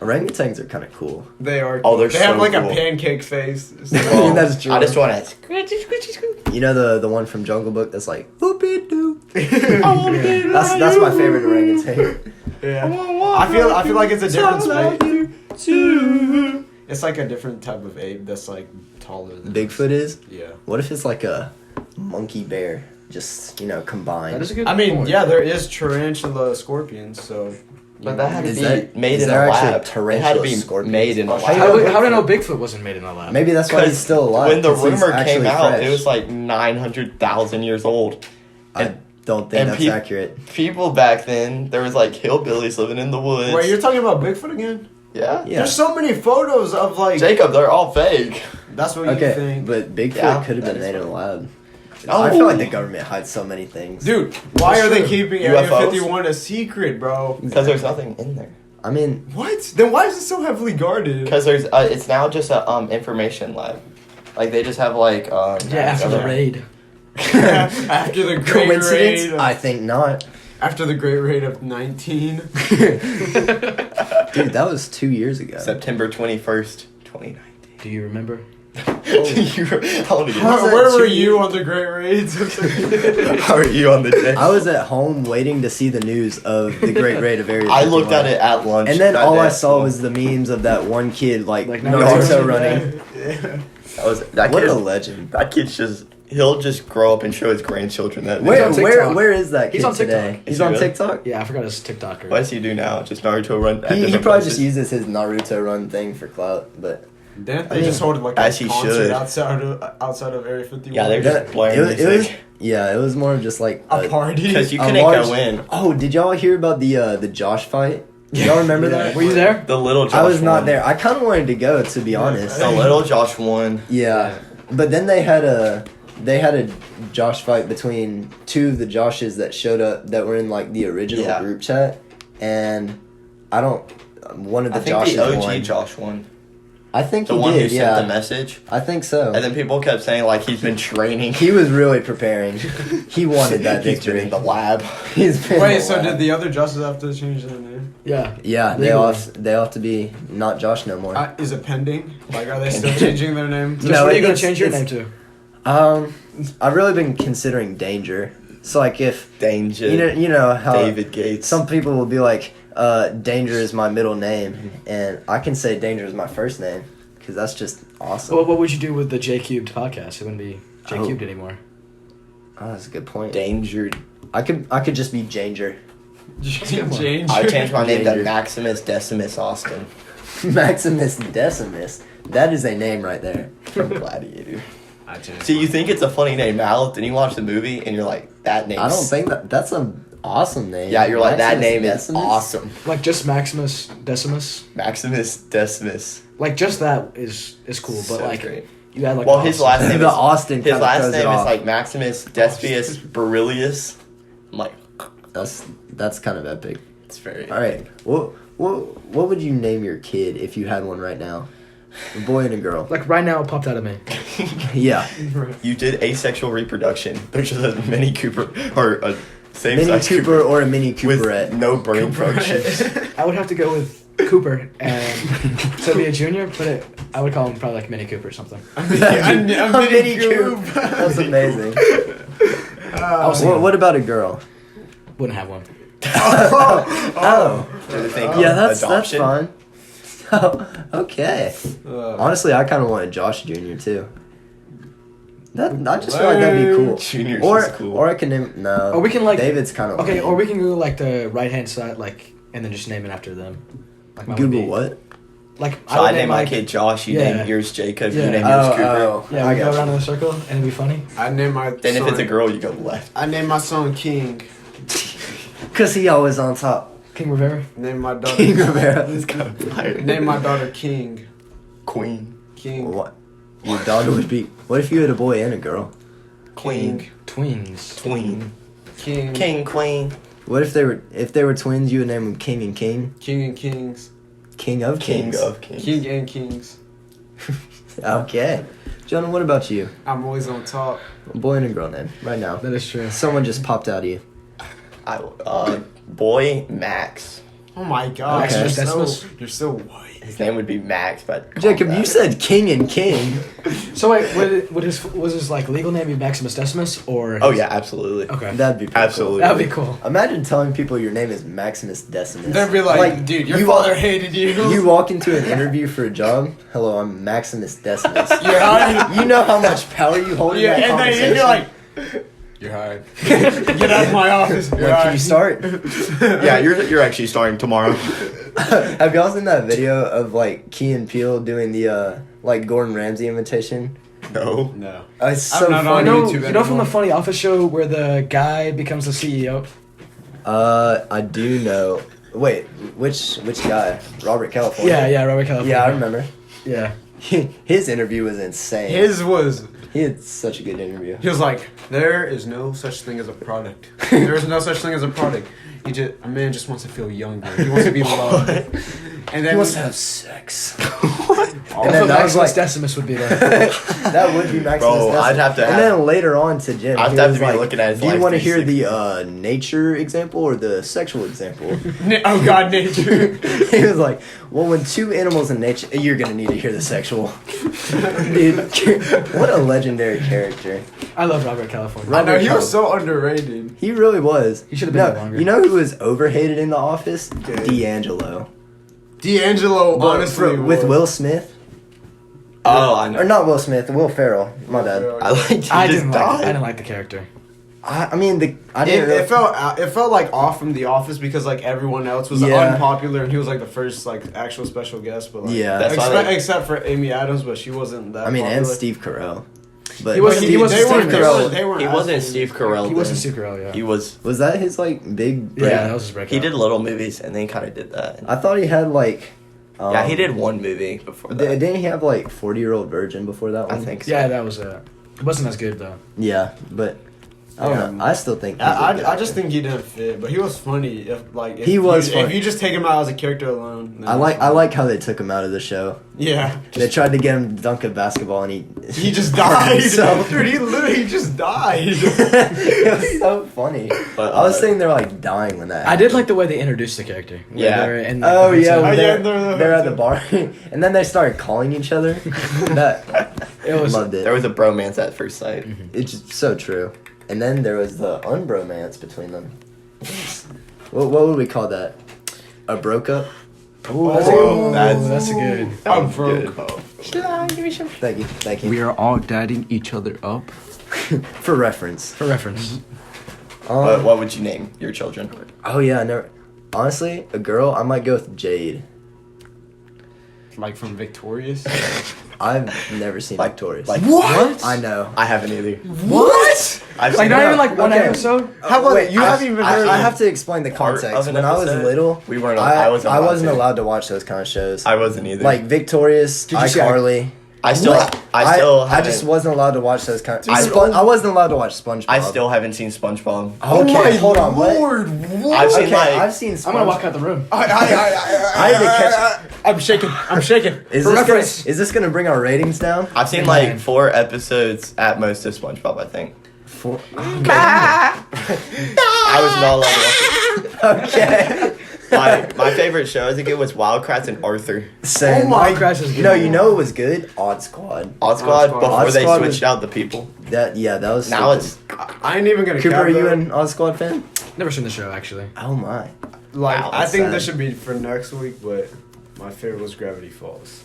Orangutans are kind of cool. They are. Oh, they're They have so like cool. a pancake face. Well, That's true. I just want to. You know the one from Jungle Book that's like whoopie doo. yeah. That's my favorite orangutan. I feel like it's a different space. It's like a different type of ape that's like taller than Bigfoot is. Yeah. What if it's like a monkey bear, just combined? That is a good I mean, point. yeah, there is tarantula scorpions, so. But that had to Is be that- made is in a there actually lab. It had to be tarantula scorpions? made in a Oh, lab. How do I know Bigfoot wasn't made in a lab? Maybe that's why he's still alive. When the 'cause he's rumor came actually out, fresh. it was like 900,000 years old. I don't think and that's peop- accurate. People back then, there was like hillbillies living in the woods. Wait, you're talking about Bigfoot again? Yeah. Yeah. There's so many photos of like. Jacob, they're all fake. That's what you Okay, think. but Bigfoot Yeah, could have that been is made in a funny. lab. No. I feel like the government hides so many things. Dude, why That's are they true. keeping Area UFOs? 51 a secret, bro? Because there's nothing in there. I mean, What? Then why is it so heavily guarded? Because there's, it's now just a information lab. Like they just have like Yeah, after the raid. After the Great coincidence? Raid. Of, I think not. after the Great Raid of 19. Dude, that was 2 years ago. September 21st, 2019. Do you remember? How old are you? How- was that Where were 2 you on the Great Raids? How are you on the day? I was at home waiting to see the news of the Great Raid of Area 51. I looked at it at lunch. And then that all day I at saw school. was the memes of that one kid, like Like Naruto Naruto. running. that What kid, a legend. That kid's he'll just grow up and show his grandchildren that. Where, on where, TikTok. where is that kid He's on TikTok. today? Is He's he on really? TikTok? Yeah, I forgot his TikToker. What does he do now? Just Naruto run. at He different probably places? just uses his Naruto run thing for clout, but Didn't I they mean, just hold like a as he concert should. outside of Area 51? Yeah, they're just blaring it was, music. it was more of just like a party. Because you a couldn't large- go in. Oh, did y'all hear about the Josh fight? Y'all remember that? Were you there? The little Josh I was not won. there. I kind of wanted to go, to be honest. The little Josh won. Yeah, but then they had a Josh fight between two of the Joshes that showed up that were in like the original Yeah. group chat, and one of the I think Joshes the OG won. Josh won. I think The he one did. who sent Yeah, the message. I think so. And then people kept saying like he's been training. He was really preparing. He wanted that He's been victory. in the lab. He's been Wait, so did the other Joshes have to change their name? Yeah. Yeah, they have to be not Josh no more. Is it pending? Like, are they still changing their name? Just No, what are you gonna it's- change your it's- name to? I've really been considering Danger. So like if Danger. you know how David Gates. some people will be like, Danger is my middle name, and I can say Danger is my first name because that's just awesome. Well, what would you do with the J Cubed podcast? It wouldn't be J Cubed anymore. Oh, that's a good point. Danger. I could just be Danger. Change. I changed my name to Danger. Maximus Decimus Austin Maximus Decimus. That is a name right there. from Gladiator. I changed. See, you think it's a funny name now, then you watch the movie and you're like, that name. I don't think that's an awesome name. Yeah, you're like, that Maximus name is Decimus? awesome. Like just Maximus Decimus. Maximus Decimus. Like just that is cool, but So like great. you add like Well, his last name The is Austin his kinda last throws it name is off. like Maximus Decius Berilius. I'm like, That's kind of epic. it's very. All right, what would you name your kid if you had one right now? A boy and a girl. like right now it popped out of me. Yeah, You did asexual reproduction. There's just a Mini Cooper or a same Mini sex Cooper or a Mini with Cooperette. no brain functions. I would have to go with Cooper, and so it'd be a junior, but I would call him probably like Mini Cooper or something. A Mini Coop. That's amazing. What about a girl? Wouldn't have one. Oh, Did it think yeah, that's adoption? fine. Okay. Honestly, I kind of wanted Josh Jr. too. I just feel like that'd be cool. Junior's Or just cool. or I can name no. Or we can like David's kind of okay, or we can go like the right hand side, like and then just name it after them. Like mine would Google be- what? Like So I would named my like- kid Josh. You Yeah. name yours Jacob. Yeah. You name yours Cooper. Yeah, I we go got around you. in a circle and it'd be funny. I named my Then if son, it's a girl, you go left. I named my son King. Cause he always on top. King Rivera. Named my daughter. King Rivera. It's kind of tired. Named my daughter King. Queen. King. What? Your daughter would be. What if you had a boy and a girl? Queen. Twins. Tween. King. King. Queen. What if they were twins? You would name them King and King. King and Kings. King of King Kings. of Kings. King and Kings. Okay. Jonah, what about you? I'm always on top. A boy and a girl name right now. That is true. Someone just popped out of you. Boy Max. Oh my god. Okay. You're, so, Decimus? you're so white. His name would be Max, but Jacob, you said King and King. So wait, was his like legal name be Maximus Decimus or? Oh yeah, absolutely. Okay. That'd be pretty Absolutely. That'd be cool. Cool. Imagine telling people your name is Maximus Decimus. They'd be like, dude, your you father walk- hated you. You walk into an interview for a job. Hello, I'm Maximus Decimus. You're hired. You know how much power you hold in Yeah, that and then conversation. you're like, you're hired. Get out of my office. You're When can you hired. start? Yeah, you're actually starting tomorrow. Have y'all seen that video of like Key and Peele doing the like Gordon Ramsay imitation? No. No. It's so not funny. on You know, YouTube you know from anymore. the Funny Office show where the guy becomes the CEO. I do know. Wait, which guy? Robert California. Yeah, Robert California. Yeah, I remember. Yeah. His interview was insane. He He had such a good interview. was like, there is no such thing as a product. There is no such thing as a product. A man just wants to feel younger. He wants to be loved. And then He wants to have sex. And then then that was Maximus like- Decimus would be there. That would be Maximus Bro, Decimus. I'd have to And have- then later on to Jim, I'd he have was to be like, looking at his do you life want to hear 360. the nature example or the sexual example? oh god, nature. He was like, well, when two animals in nature, you're gonna need to hear the sexual. Dude, what a legendary character. I love Robert California. I know, Robert he Cal- was so underrated. He really was. He should've been no, there longer. You know who was overhated in The Office? D'Angelo. D'Angelo, But honestly, with was. Will Smith. Oh, I know. Or not Will Smith, Will Ferrell. My bad. I like. He I just didn't died. like the character. I mean, I didn't. It felt like off from The Office because like everyone else was Yeah. unpopular and he was like the first like actual special guest. But like, Yeah. That's why they- except for Amy Adams, but she wasn't that. I mean, and popular. Steve Carell. But He wasn't- They Steve weren't. Carell. They weren't. He as wasn't famous. Steve Carell. He wasn't then. Steve Carell, yeah. He was. was that his like big break? Yeah, that was his breakout. He did little movies and then kind of did that. I thought he had like. Yeah, he did one movie before that. Didn't he have like 40-Year-Old Virgin before that one? I think so. Yeah, that was it wasn't as good though. Yeah, but I don't Yeah. know. I still think he's a good I just actor. think he didn't fit, but he was funny. If He was If funny. you just take him out as a character alone, then I like how they took him out of the show. Yeah. They tried to get him to dunk a basketball and He just died. So Dude, he literally just died. it was so funny. But, I was sitting there like dying when that. I did happened. like the way they introduced the character. When Yeah. they were in the Oh yeah, hotel. when Oh, yeah, they're, they're at the bar, and then they started calling each other. That It was loved it. There was a bromance at first sight. It's just so true. And then there was the unbromance between them. What would we call that? A broke up? Oh, that's- that's a good. I'm Good. broke. Thank you. We are all dadding each other up. For reference. For reference. What would you name your children? Oh yeah, I never. Honestly, a girl, I might go with Jade. Like from Victorious. I've never seen Like- Victorious. like- What? I know. I haven't either. What? I've Like seen not that. even like one Okay. episode. How was Wait, it? You haven't even heard. I have to explain the Part context. of an When I was episode? little, We weren't. I wasn't. I allowed wasn't to. allowed to watch those kind of shows. I wasn't either. Like Victorious, Did you see iCarly. I still. What? I still. I just haven't- wasn't allowed to watch those kind. I- I wasn't allowed to watch SpongeBob. I still haven't seen SpongeBob. Okay, hold on. What? I've seen Okay, like. I've seen. I'm gonna SpongeBob. walk out the room. I had to catch. I'm shaking. I'm shaking. Is For this, reference. gonna, is this gonna bring our ratings down? I've seen like 4 episodes at most of SpongeBob. I think. I was not allowed to watch Okay. it. My favorite show as a kid was Wildcrats and Arthur. Same. Oh my gosh, it's good. You know it was good. Odd Squad. Odd Squad Squad. before Odd they Squad switched was- out the people. That was. Now stupid. it's. I ain't even gonna. Cooper. cap Are you that. an Odd Squad fan? Never seen the show actually. Oh my. Like, Wow, I that's think sad. this should be for next week, but my favorite was Gravity Falls.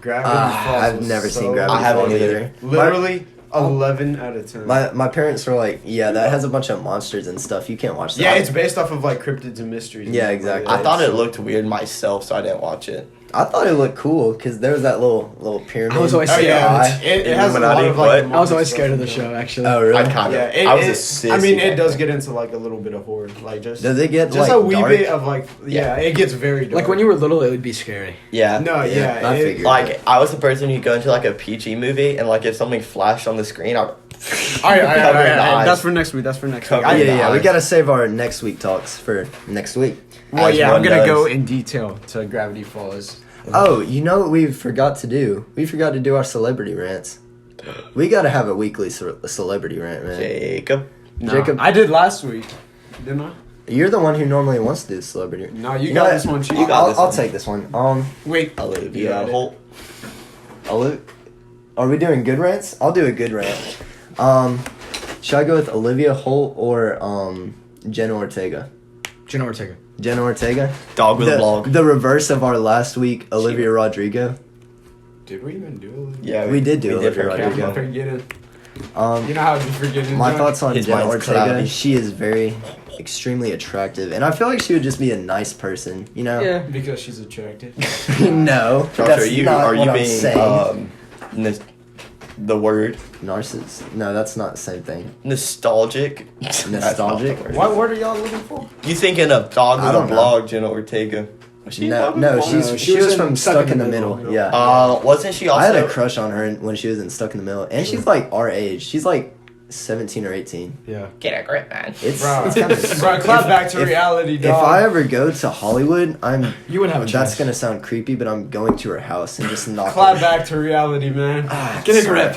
Gravity Falls. I've was never so seen Gravity I haven't Falls either. either. Literally 11 out of 10. My parents were like, yeah, that has a bunch of monsters and stuff. You can't watch that. yeah, it's based off of like cryptids and mysteries. and Yeah, stuff like exactly. that. I thought it looked weird myself, so I didn't watch it. I thought it looked cool because there was that little pyramid. I was always Oh scared. yeah, it has a lot Illuminati, of like. what? demonic I was always stuff scared of in the it. show actually. Oh really? I kind of. Yeah, I was a sissy. I mean, it back does then. get into like a little bit of horror, like just. Does it get Just like a wee dark? bit of like, yeah, it gets very dark. Like when you were little, it would be scary. Yeah. No, Yeah, yeah, I it- figured. Like I was the person who'd go into like a PG movie and like if something flashed on the screen, I'd. All right, Cover in eyes. that's for next week. That's for next week. Cover Yeah, in yeah. We eyes. gotta save our next week talks for next week. Well, As yeah, I'm one gonna does. go in detail to Gravity Falls. Oh, you know what we forgot to do? We forgot to do our celebrity rants. We gotta have a weekly celebrity rant, man. Jacob. Jacob, I did last week, didn't I? you're the one who normally wants to do celebrity. No, you know got what? this one, Chief. You got I'll, this I'll one. take this one. Wait, You Olivia got it. Holt. Are we doing good rants? I'll do a good rant. Should I go with Olivia Holt or Jenna Ortega? Jenna Ortega. Jenna Ortega? Dog with a blog. The reverse of our last week, Olivia Rodrigo. did we even do it? Yeah, We did do we did Olivia for Okay, I'm Rodrigo. forgetting. Um, You know how I be forgetting. my John? thoughts on His Jenna mind's Ortega. cloudy. She is extremely attractive, and I feel like she would just be a nice person. You know? Because she's attractive. No, Josh, that's are you not what I'm being saying. the word Narcissist? No, that's not the same thing. nostalgic? That's not the Nostalgic? word. What word are y'all looking for? You thinking of Dog I with a don't know. blog, Jenna Ortega? Was she No, Dog no, with a Blog? No, she was from Stuck in the Middle. Yeah. Wasn't she also? I had a crush on her when she was in Stuck in the Middle, and she's like our age. She's like 17 or 18. Yeah. Get a grip, man. It's Bro, kind of. bro, clap back to if- reality, If dog. I ever go to Hollywood, You wouldn't have a That's chance. gonna sound creepy, but I'm going to her house and just knocking. Clap back to reality, man. Get a grip.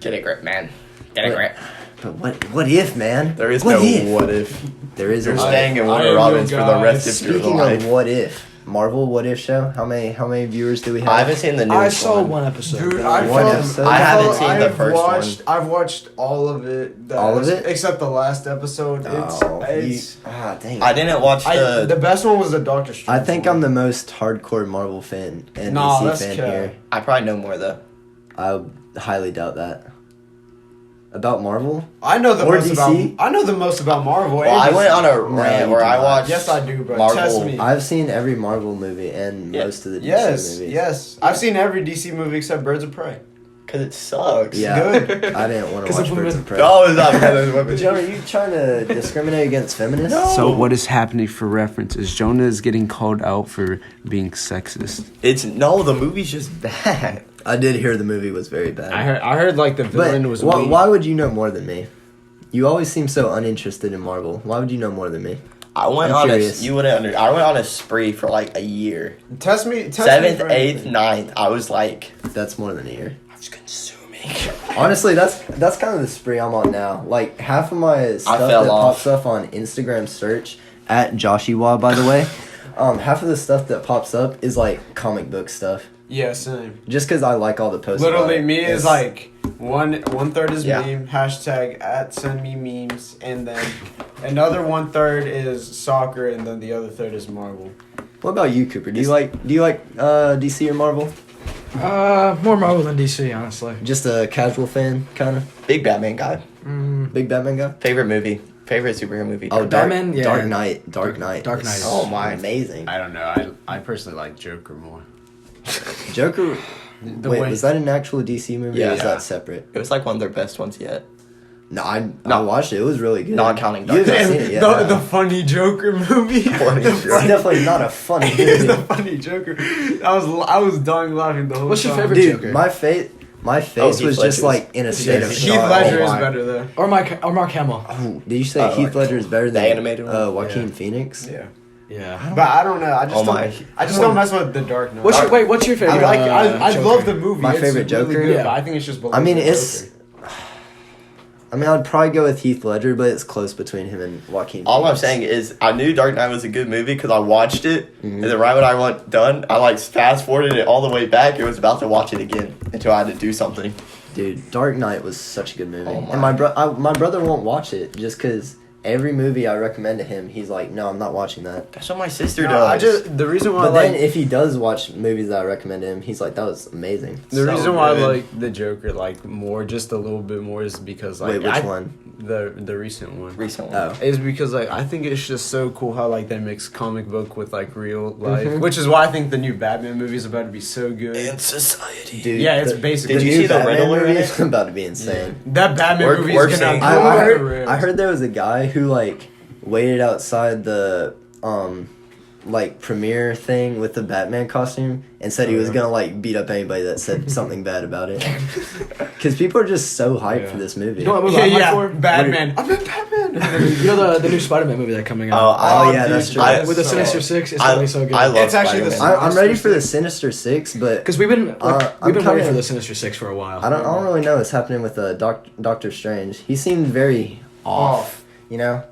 Get a grip, man. Get a What? grip. But what if, man? There is what no if? what if. There is a You're what staying if. in I Warner am Robins your for the guy. rest of your Speaking life. of what if, Marvel What If show. How many viewers do we have? I haven't seen the I newest saw one. one episode. Dude, That I was- One felt, episode. I haven't seen the I've first watched, one. I've watched all of it. All of it? Except the last episode. It's dang. I didn't watch the the. best one was the Doctor Strange. I think I'm the most hardcore Marvel fan and Nah, DC that's fan cap. here. I probably know more though. I highly doubt that. About Marvel? I know the Or most DC? about. I know the most about Marvel. Well, I and went DC. on a you rant where do I not. watched. Yes, I do, bro. Marvel. Test me. I've seen every Marvel movie and Yeah. most of the DC Yes, movies. yes. I've seen every DC movie except Birds of Prey. Because it sucks. Yeah, Good. I didn't want to 'Cause watch of Birds women. of Prey. No, it's not because of women. Jonah, are you trying to discriminate against feminists? No. So what is happening for reference is Jonah is getting called out for being sexist. The movie's just bad. I did hear the movie was very bad. I heard like the but villain was weak. why would you know more than me? You always seem so uninterested in Marvel. Why would you know more than me? I went I'm on curious. I went on a spree for like a year. Test me. 7th, 8th, 9th. I was like, That's more than a year. I was consuming. Honestly, that's kind of the spree I'm on now. Like half of my stuff fell that off. pops up on Instagram search at Joshua, by the way. Half of the stuff that pops up is like comic book stuff. Yeah, same. Just because I like all the posts. Literally, about it. me is It's- like one third is Yeah. meme hashtag at send me memes, and then another 1/3 is soccer, and then the other third is Marvel. What about you, Cooper? Do you like DC or Marvel? More Marvel than DC, honestly. Just a casual fan, kind of Big Batman guy. big Batman guy. Favorite movie. Favorite superhero movie. Oh, Batman, yeah. Dark Knight. Dark Knight. Dark is Knight. Oh my. amazing. I don't know. I personally like Joker more. Joker. The Wait, way- was that an actual DC movie? Or Yeah. is that separate? It was like one of their best ones yet. No, I No. watched it. It was really good. Not counting You Dark haven't Knight. seen it yet. the funny Joker movie. Funny It's Joker. definitely not a funny It's the movie. funny Joker. I was dying laughing the whole What's your time. favorite Dude, Joker? my face Heath was just Ledger's- like in a state of Heath Heath shock. Ledger Oh is my. better though. or Mark Hamill. Oh, did you say Oh, Heath Ledger is better than the animated one? Joaquin Yeah. Phoenix? Yeah. Yeah. But I don't know. I just Oh don't. my. I just don't mess with the Dark Knight. What's your favorite? I Joker? love the movie. My It's favorite really Joker? good, Yeah. but I think it's just. I mean, below the it's. Joker. I mean, I'd probably go with Heath Ledger, but it's close between him and Joaquin. All I'm Phoenix. saying is, I knew Dark Knight was a good movie because I watched it, Mhm. and then right when I went done, I like fast forwarded it all the way back. It was about to watch it again until I had to do something. Dude, Dark Knight was such a good movie, Oh and my. my brother won't watch it just because every movie I recommend to him, he's like, "No, I'm not watching that." That's what my sister No, does. I just the reason why But I then like if he does watch movies that I recommend to him, he's like, "That was amazing." the so reason why I good. like the Joker like more, just a little bit more, is because like Wait, which one? The recent one. recently. Oh, Is because like I think it's just so cool how like they mix comic book with like real life, Mhm. which is why I think the new Batman movie is about to be so good. And society. dude, Yeah, it's the- basically- Did you new see the Batman Riddler in movie it? is about to be insane. That Batman We're- movie we're is gonna seeing- go I off the heard rails. I heard there was a guy who like waited outside the like premiere thing with the Batman costume and said he was gonna like beat up anybody that said something bad about it. Because people are just so hyped Yeah. for this movie. You know what movie Yeah, I'm hyped yeah, for? Batman. I'm in Batman. You know the new Spider-Man movie that's coming out. Oh, yeah, that's true. With the Sinister Six, it's gonna be so good. I love It's actually the Spider-Man. I'm ready for the Sinister Six, but Because we've been I'm we've been waiting kinda- for the Sinister Six for a while. I don't really know what's happening with Doctor Strange. He seemed very off, you know.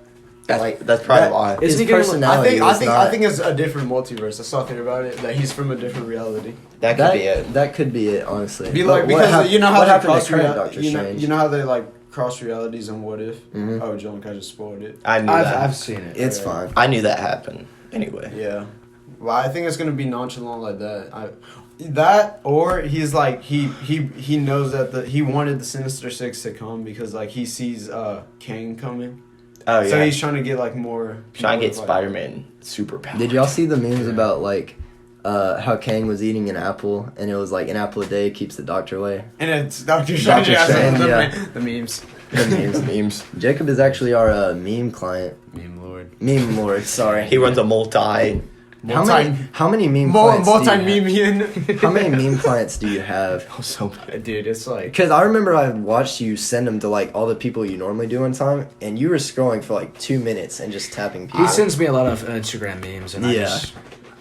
That's probably why. His Isn't he getting- personality was I not- think it's a different multiverse. I saw a theory about it that he's from a different reality. That could be it. That could be it, honestly. Be But like what because hap- you know how what they happened cross to current real- Doctor Strange? you know how they like cross realities and What If. Mhm. Oh, John, I just spoiled it. I knew that. I've seen it. It's fine. I knew that happened. Anyway. Yeah. Well, I think it's gonna be nonchalant like that. Or he's like he knows that he wanted the Sinister Six to come because like he sees Kang coming. Oh yeah. So he's trying to get like more. trying to get like- Spider-Man superpowers. Did y'all see the memes about like how Kang was eating an apple and it was like an apple a day keeps the doctor away? And it's Doctor Strange. Doctor Strange, the, yeah. the memes. The memes. memes. Jacob is actually our meme client. Meme lord. Meme lord, sorry. He runs a multi. How many meme clients? Multi do you have? meme. How many meme clients do you have? So Dude, it's like. Because I remember I watched you send them to like all the people you normally do in time, and you were scrolling for like 2 minutes and just tapping people. He sends me a lot of Instagram memes, and Yeah.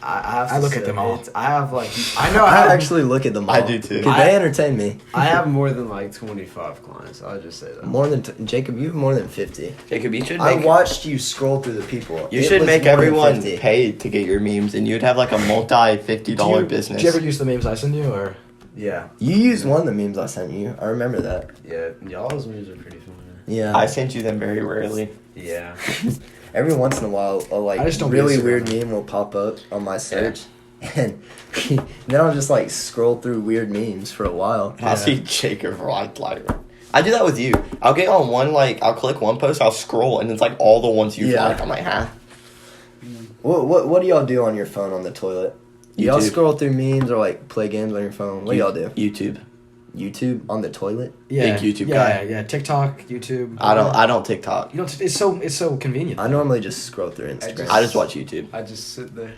I look at them all. I have like. I know. I I have, actually look at them all. I do too. Because they entertain me. I have more than like 25 clients. I'll just say that. More than Jacob, you have more than 50. Jacob, you should I make. watched you scroll through the people. You It should was make more than everyone 50. pay to get your memes, and you'd have like a multi $50 business. Do you ever use the memes I send you, or Yeah. You used one of the memes I sent you. I remember that. Yeah. Y'all's memes are pretty funny. Yeah. I sent you them very rarely. Yeah. Every once in a while, a like I just don't really use it. weird meme will pop up on my search, and then I'll just like scroll through weird memes for a while. I'll see Jacob like I do that with you. I'll get on one I'll click one post, I'll scroll, and it's like all the ones you Yeah. like. I'm like, huh? What do y'all do on your phone on the toilet? Do y'all YouTube. scroll through memes or like play games on your phone? What do y'all do? YouTube. YouTube on the toilet. Yeah, Big YouTube yeah, guy. Yeah, TikTok, YouTube. I don't TikTok. You know, it's so convenient. I normally just scroll through Instagram. I just watch YouTube. I just sit there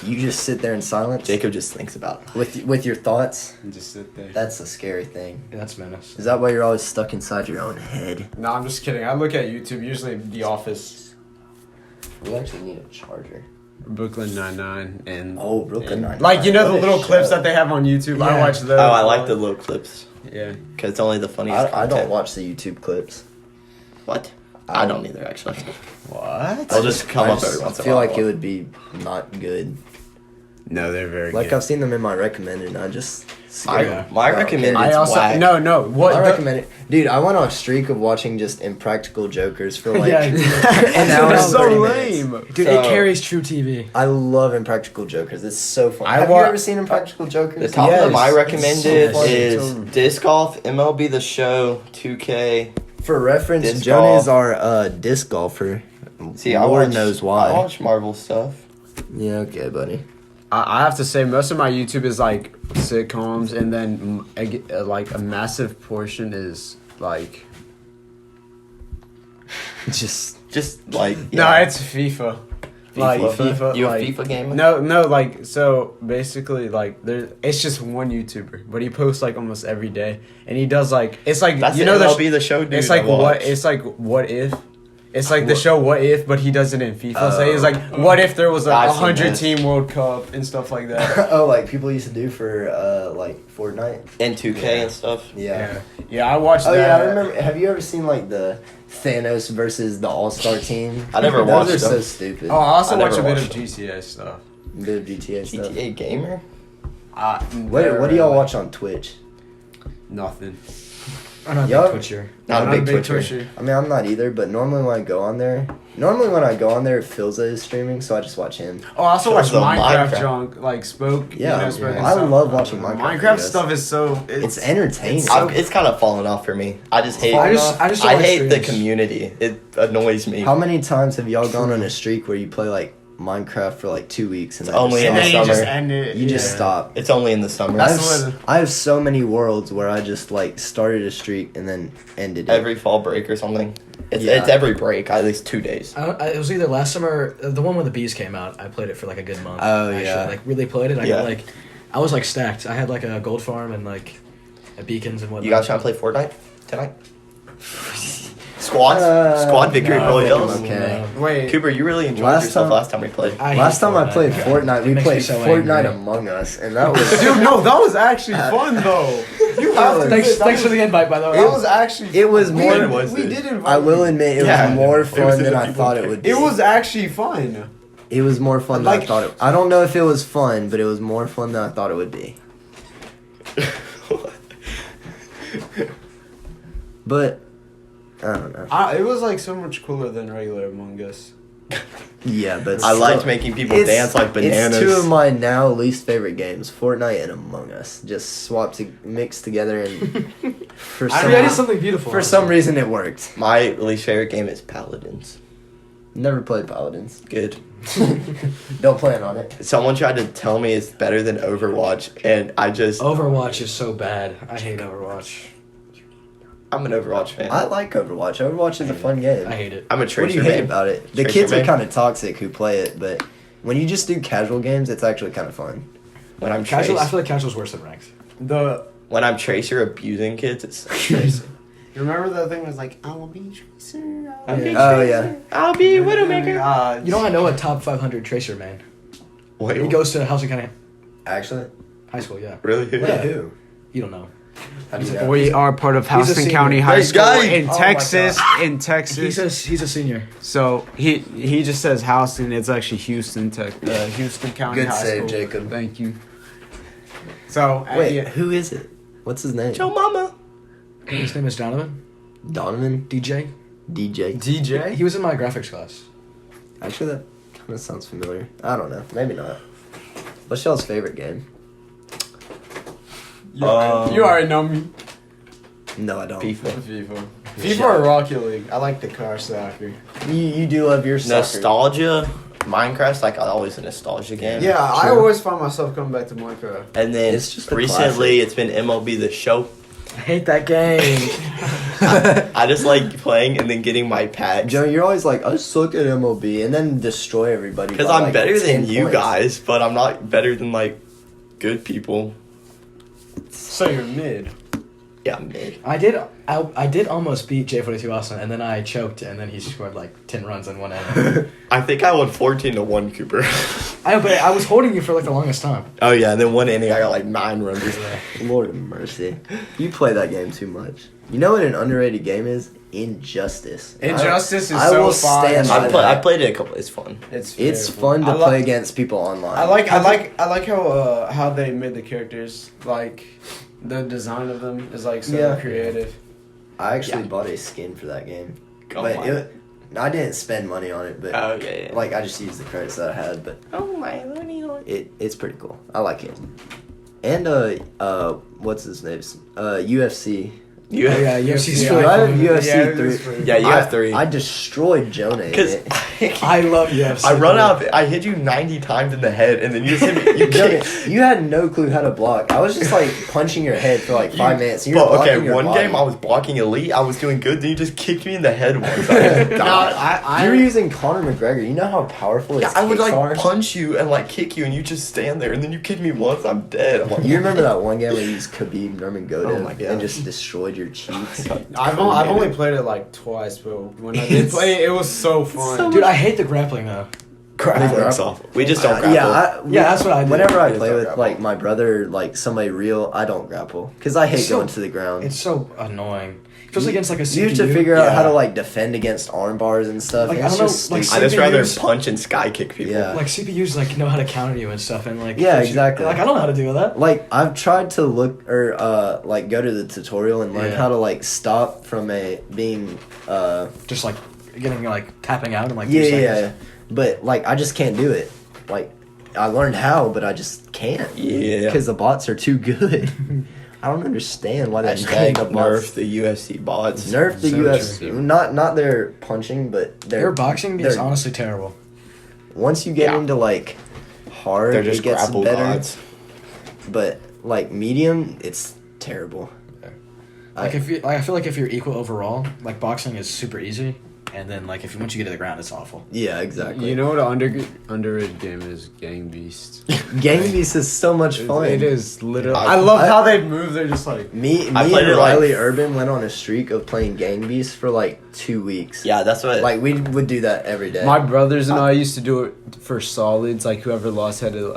You just sit there in silence Jacob just thinks about it. with your thoughts. and just sit there. That's a scary thing. Yeah, that's menace. Is that why you're always stuck inside your own head? No, I'm just kidding. I look at YouTube, usually The Office, We actually need a charger. Brooklyn Nine-Nine, and Oh, Brooklyn Nine-Nine. like you know the What a little clips show. that they have on YouTube. I Yeah. watch those. Oh, I like the little clips Yeah. because it's only the funniest. I don't content. watch the YouTube clips. What? I don't either actually. What? They'll just come I up every once I in a feel while. like it would be not good. No, they're very Like good. I've seen them in my recommended, and I just. My recommended. I also whack. no what I the- recommend it, dude. I went on a streak of watching just Impractical Jokers for like Yeah, an It's hour and so 30 minutes. lame. Dude, So- it carries True TV. I love Impractical Jokers. It's so fun. I Have wa- you ever seen Impractical Jokers? The top Yes. of my It's recommended so funny. is disc golf, MLB The Show, 2K. For reference, Disc Jonah golf. is our disc golfer. See, I Lord watch, knows I why. watch Marvel stuff. Yeah, okay, buddy. I have to say most of my YouTube is like sitcoms, and then like a massive portion is like Just Just like no, it's FIFA. Like FIFA. You a like, FIFA gamer? No, like so basically like there it's just one YouTuber, but he posts like almost every day, and he does like it's like That's you the know the MLB The Show dude. it's like I what watch. it's like what if. It's like the show What If, but he does it in FIFA. So he's like, Oh. what if there was a I've seen 100 this. team World Cup and stuff like that. oh, like people used to do for like Fortnite. and 2K and stuff. Yeah. Yeah, I watched Oh that. yeah, I remember. Have you ever seen like the Thanos versus the All Star team? I never Those watched are so them. stupid. Oh, I also I watch a never bit of watched GTA stuff. Bit of GTA stuff. GTA gamer. What do y'all watch on Twitch? Nothing. I'm not a Yup. big Twitcher. Not I'm a big Twitcher. Twitcher. I mean, I'm not either, but normally when I go on there, Philza is streaming, so I just watch him. Oh, I also watch Shows the Minecraft Minecraft. junk, like Spoke. Yeah, you know, Spoke and I stuff. love watching Minecraft videos. stuff is so. It's entertaining. It's kind of fallen off for me. I just hate. I just don't I like hate the streams. community. It annoys me. How many times have y'all gone on a streak where you play like Minecraft for like 2 weeks and then only just in and the then stop? you just summer. end it. You just yeah. stop. It's only in the summer. I That's have, what- I have so many worlds where I just like started a streak and then ended it. Every fall break or something. It's Yeah. every break, at least 2 days. It was either last summer, the one when the bees came out. I played it for like a good month. Oh, actually. yeah. Like really played it. Yeah. I was like stacked. I had like a gold farm and like a beacons and whatnot. You guys trying to play Fortnite tonight? Squad victory No, royales. okay. Wait. Cooper, you really enjoyed Last yourself time- last time we played. Last time I played Fortnite, It we makes played me so Fortnite angry. Among Us, and that was Dude, no, that was actually fun though. You have to. Thanks, admit, that thanks for was- the invite, by the way. It was actually. it was we more. did- was we it? did invite. I will admit, it Yeah, was more it was fun in than the I people thought it would be. It was actually fun. It was more fun than I Like- thought it. I don't know if it was fun, but it was more fun than I thought it would be. But I don't know. It was like so much cooler than regular Among Us. Yeah, but I liked still- making people dance like bananas. It's two of my now least favorite games: Fortnite and Among Us. Just mixed together, and for I some created something beautiful. for some reason it worked. My least favorite game is Paladins. Never played Paladins. Good. Don't plan on it. Someone tried to tell me it's better than Overwatch, and I just Overwatch is so bad. I hate Overwatch. I'm an Overwatch fan. I like Overwatch. Overwatch is a fun game. I hate it. I'm a What do Tracer you hate man. about it? The Tracer kids are man. kind of toxic who play it, but when you just do casual games, it's actually kind of fun. When I'm Casual. I Tracer, feel like casual's worse than ranked. when I'm Tracer abusing kids, it's so crazy. You remember that thing was like, I will be Tracer. I'll be Oh, Tracer. yeah. I'll be Widowmaker. Uh, You know, I know a top 500 Tracer man. Wait, He goes to Housing County Actually, High School. Yeah. really? wait, Yeah. who? You don't know. How do you know? We are part of He's a Houston senior. County High This School guy- in Oh my Texas. God. In Texas. He's a senior. So he just says Houston. It's actually Houston Houston County Good High save, School. Jacob. Thank you. So Wait, yeah. who is it? What's his name? Joe Mama. His name is Donovan. Donovan? DJ. DJ? DJ. He was in my graphics class. Actually, that kind of sounds familiar. I don't know. Maybe not. What's y'all's favorite game? You already know me. No, I don't. FIFA. FIFA or Rocket League. I like the car soccer. You do love your soccer. Nostalgia. Minecraft's like always a nostalgia game. Yeah, I True. always find myself coming back to Minecraft. And then It's just a recently classic. it's been MLB The Show. I hate that game. I just like playing and then getting my packs. Joe, you're always like, I suck at MLB, and then destroy everybody. Because by, I'm like, better 10 than you points. guys, but I'm not better than like good people. So you're mid. Yeah, me. I did almost beat J42 Austin, and then I choked, and then he scored like 10 runs in one inning. I think I won 14-1, Cooper. I know, but I was holding you for like the longest time. Oh yeah, and then one inning I got like 9 runs. or something. Lord of mercy. You play that game too much. You know what an underrated game is? Injustice. Injustice is I so will fun. stand by I that. played it a couple. It's fun. It's very fun to I play like- against people online. I like how they made the characters, like the design of them is like so Yeah. creative. I actually Yeah. bought a skin for that game, Oh but my. I didn't spend money on it. But Oh yeah. like I just used the credits that I had. But oh my loony. it's pretty cool. I like it. And what's his name? UFC. You Oh, yeah, UFC's Yeah, really I have fun. UFC Yeah, it 3. is pretty- Yeah, you have 3. I destroyed Jonah in Because it. I love UFC. I run out. I hit you 90 times in the head, and then you just hit me. You Jonah, kick. you had no clue how to block. I was just like punching your head for like 5 minutes. And you were But blocking okay, your one body. game I was blocking elite. I was doing good. Then you just kicked me in the head once. I just died. You were using Conor McGregor. You know how powerful his Yeah, I would kicks like are? punch you and like kick you, and you just stand there, and then you kick me once. I'm dead. I'm like, You remember that one game where you used Khabib Nurmagomedov Oh my God. and just destroyed your cheeks? I've only played it like twice, but when I did play it, it was so fun. Dude, I hate the grappling though. Grappling's awful. We just don't grapple. Yeah, that's what I do. Whenever I We just play don't with grapple. like my brother, or, like somebody real, I don't grapple because I hate It's so- going to the ground. It's so annoying. Especially against like a CPU. You have to figure out how Yeah. to like defend against arm bars and stuff. Like, and I it's don't know, just like, stupid. I just rather CPUs punch and sky kick people. Yeah. Like CPUs like know how to counter you and stuff, and like Yeah, push you- exactly. Like I don't know how to do that. Like I've tried to look or like go to the tutorial and learn Yeah. how to like stop from a being Just like getting like tapping out in like 2 yeah, seconds. yeah, but like I just can't do it. Like I learned how, but I just can't. Yeah. because the bots are too good. I don't understand why they Hashtag the nerf bots. the UFC bots. Nerf the So UFC. true. Not their punching, but Their boxing is they're- honestly terrible. Once you get Yeah. into like hard, They're just it gets grapple better. bots. But like medium, it's terrible. Like if you, like I feel like if you're equal overall, like boxing is super easy, and then like if once you get to the ground, it's awful. Yeah, exactly. You know what an underrated game is? Gang Beasts. Gang Beasts is so much fun. It is literally. I- I love I- how they move. They're just like. Me I and played it, like- Riley Urban went on a streak of playing Gang Beasts for like 2 weeks. Yeah, that's what. Like we would do that every day. My brothers and I used to do it for solids. Like whoever lost had to do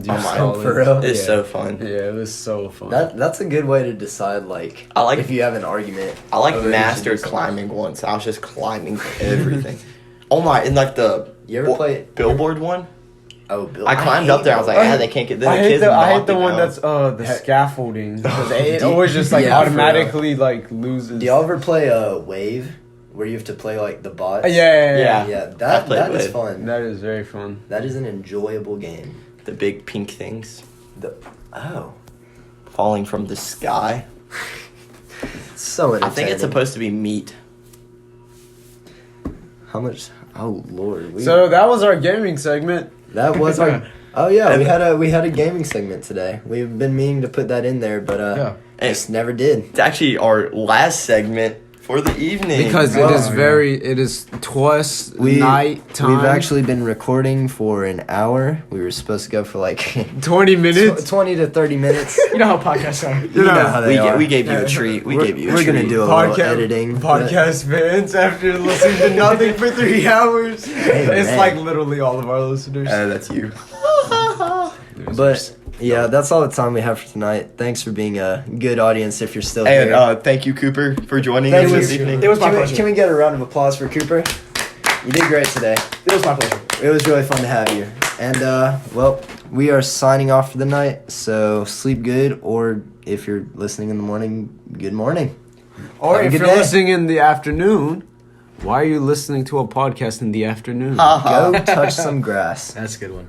Oh my- solids. for real? it's Yeah. so fun. Yeah, it was so fun. That's a good way to decide like I like- if you have an argument. I like over mastered each of these. climbing once. I was just climbing everything. Oh my! In like the You ever play billboard one? Oh, Bill. I climbed up there. I was like, I- they can't get. Then I the hate kids the knocked one it down. that's the scaffolding because it Do you- always just like Yeah, for automatically like loses. Do y'all ever play Wave, where you have to play like the bots? Yeah. Yeah. Yeah, I that played is Wave. fun. That is very fun. That is an enjoyable game. the big pink things Oh, falling from the sky. so entertaining. I think it's supposed to be meat. How much? Oh Lord. So that was our gaming segment. that was our. Oh yeah, we had a gaming segment today. We've been meaning to put that in there, but Yeah. just never did. It's actually our last segment for the evening. Because Oh, it is twice We- night time. We've actually been recording for an hour. We were supposed to go for like 20 minutes. 20 to 30 minutes. You know how podcasts are. You know how they are. we gave you a treat. We gave you a We're treat. gonna do a little editing. but- Podcast fans, after listening to nothing for 3 hours, it's man. like literally all of our listeners. That's you. But yeah, that's all the time we have for tonight. Thanks for being a good audience if you're still And here. thank you, Cooper, for joining Thank us you. this evening. It was my Can we, pleasure. can we get a round of applause for Cooper? You did great today. It was my pleasure. It was really fun to have you. And well, we are signing off for the night. So sleep good, or if you're listening in the morning, good morning. Or Have a if good you're day. listening in the afternoon, why are you listening to a podcast in the afternoon? Go touch some grass. That's a good one.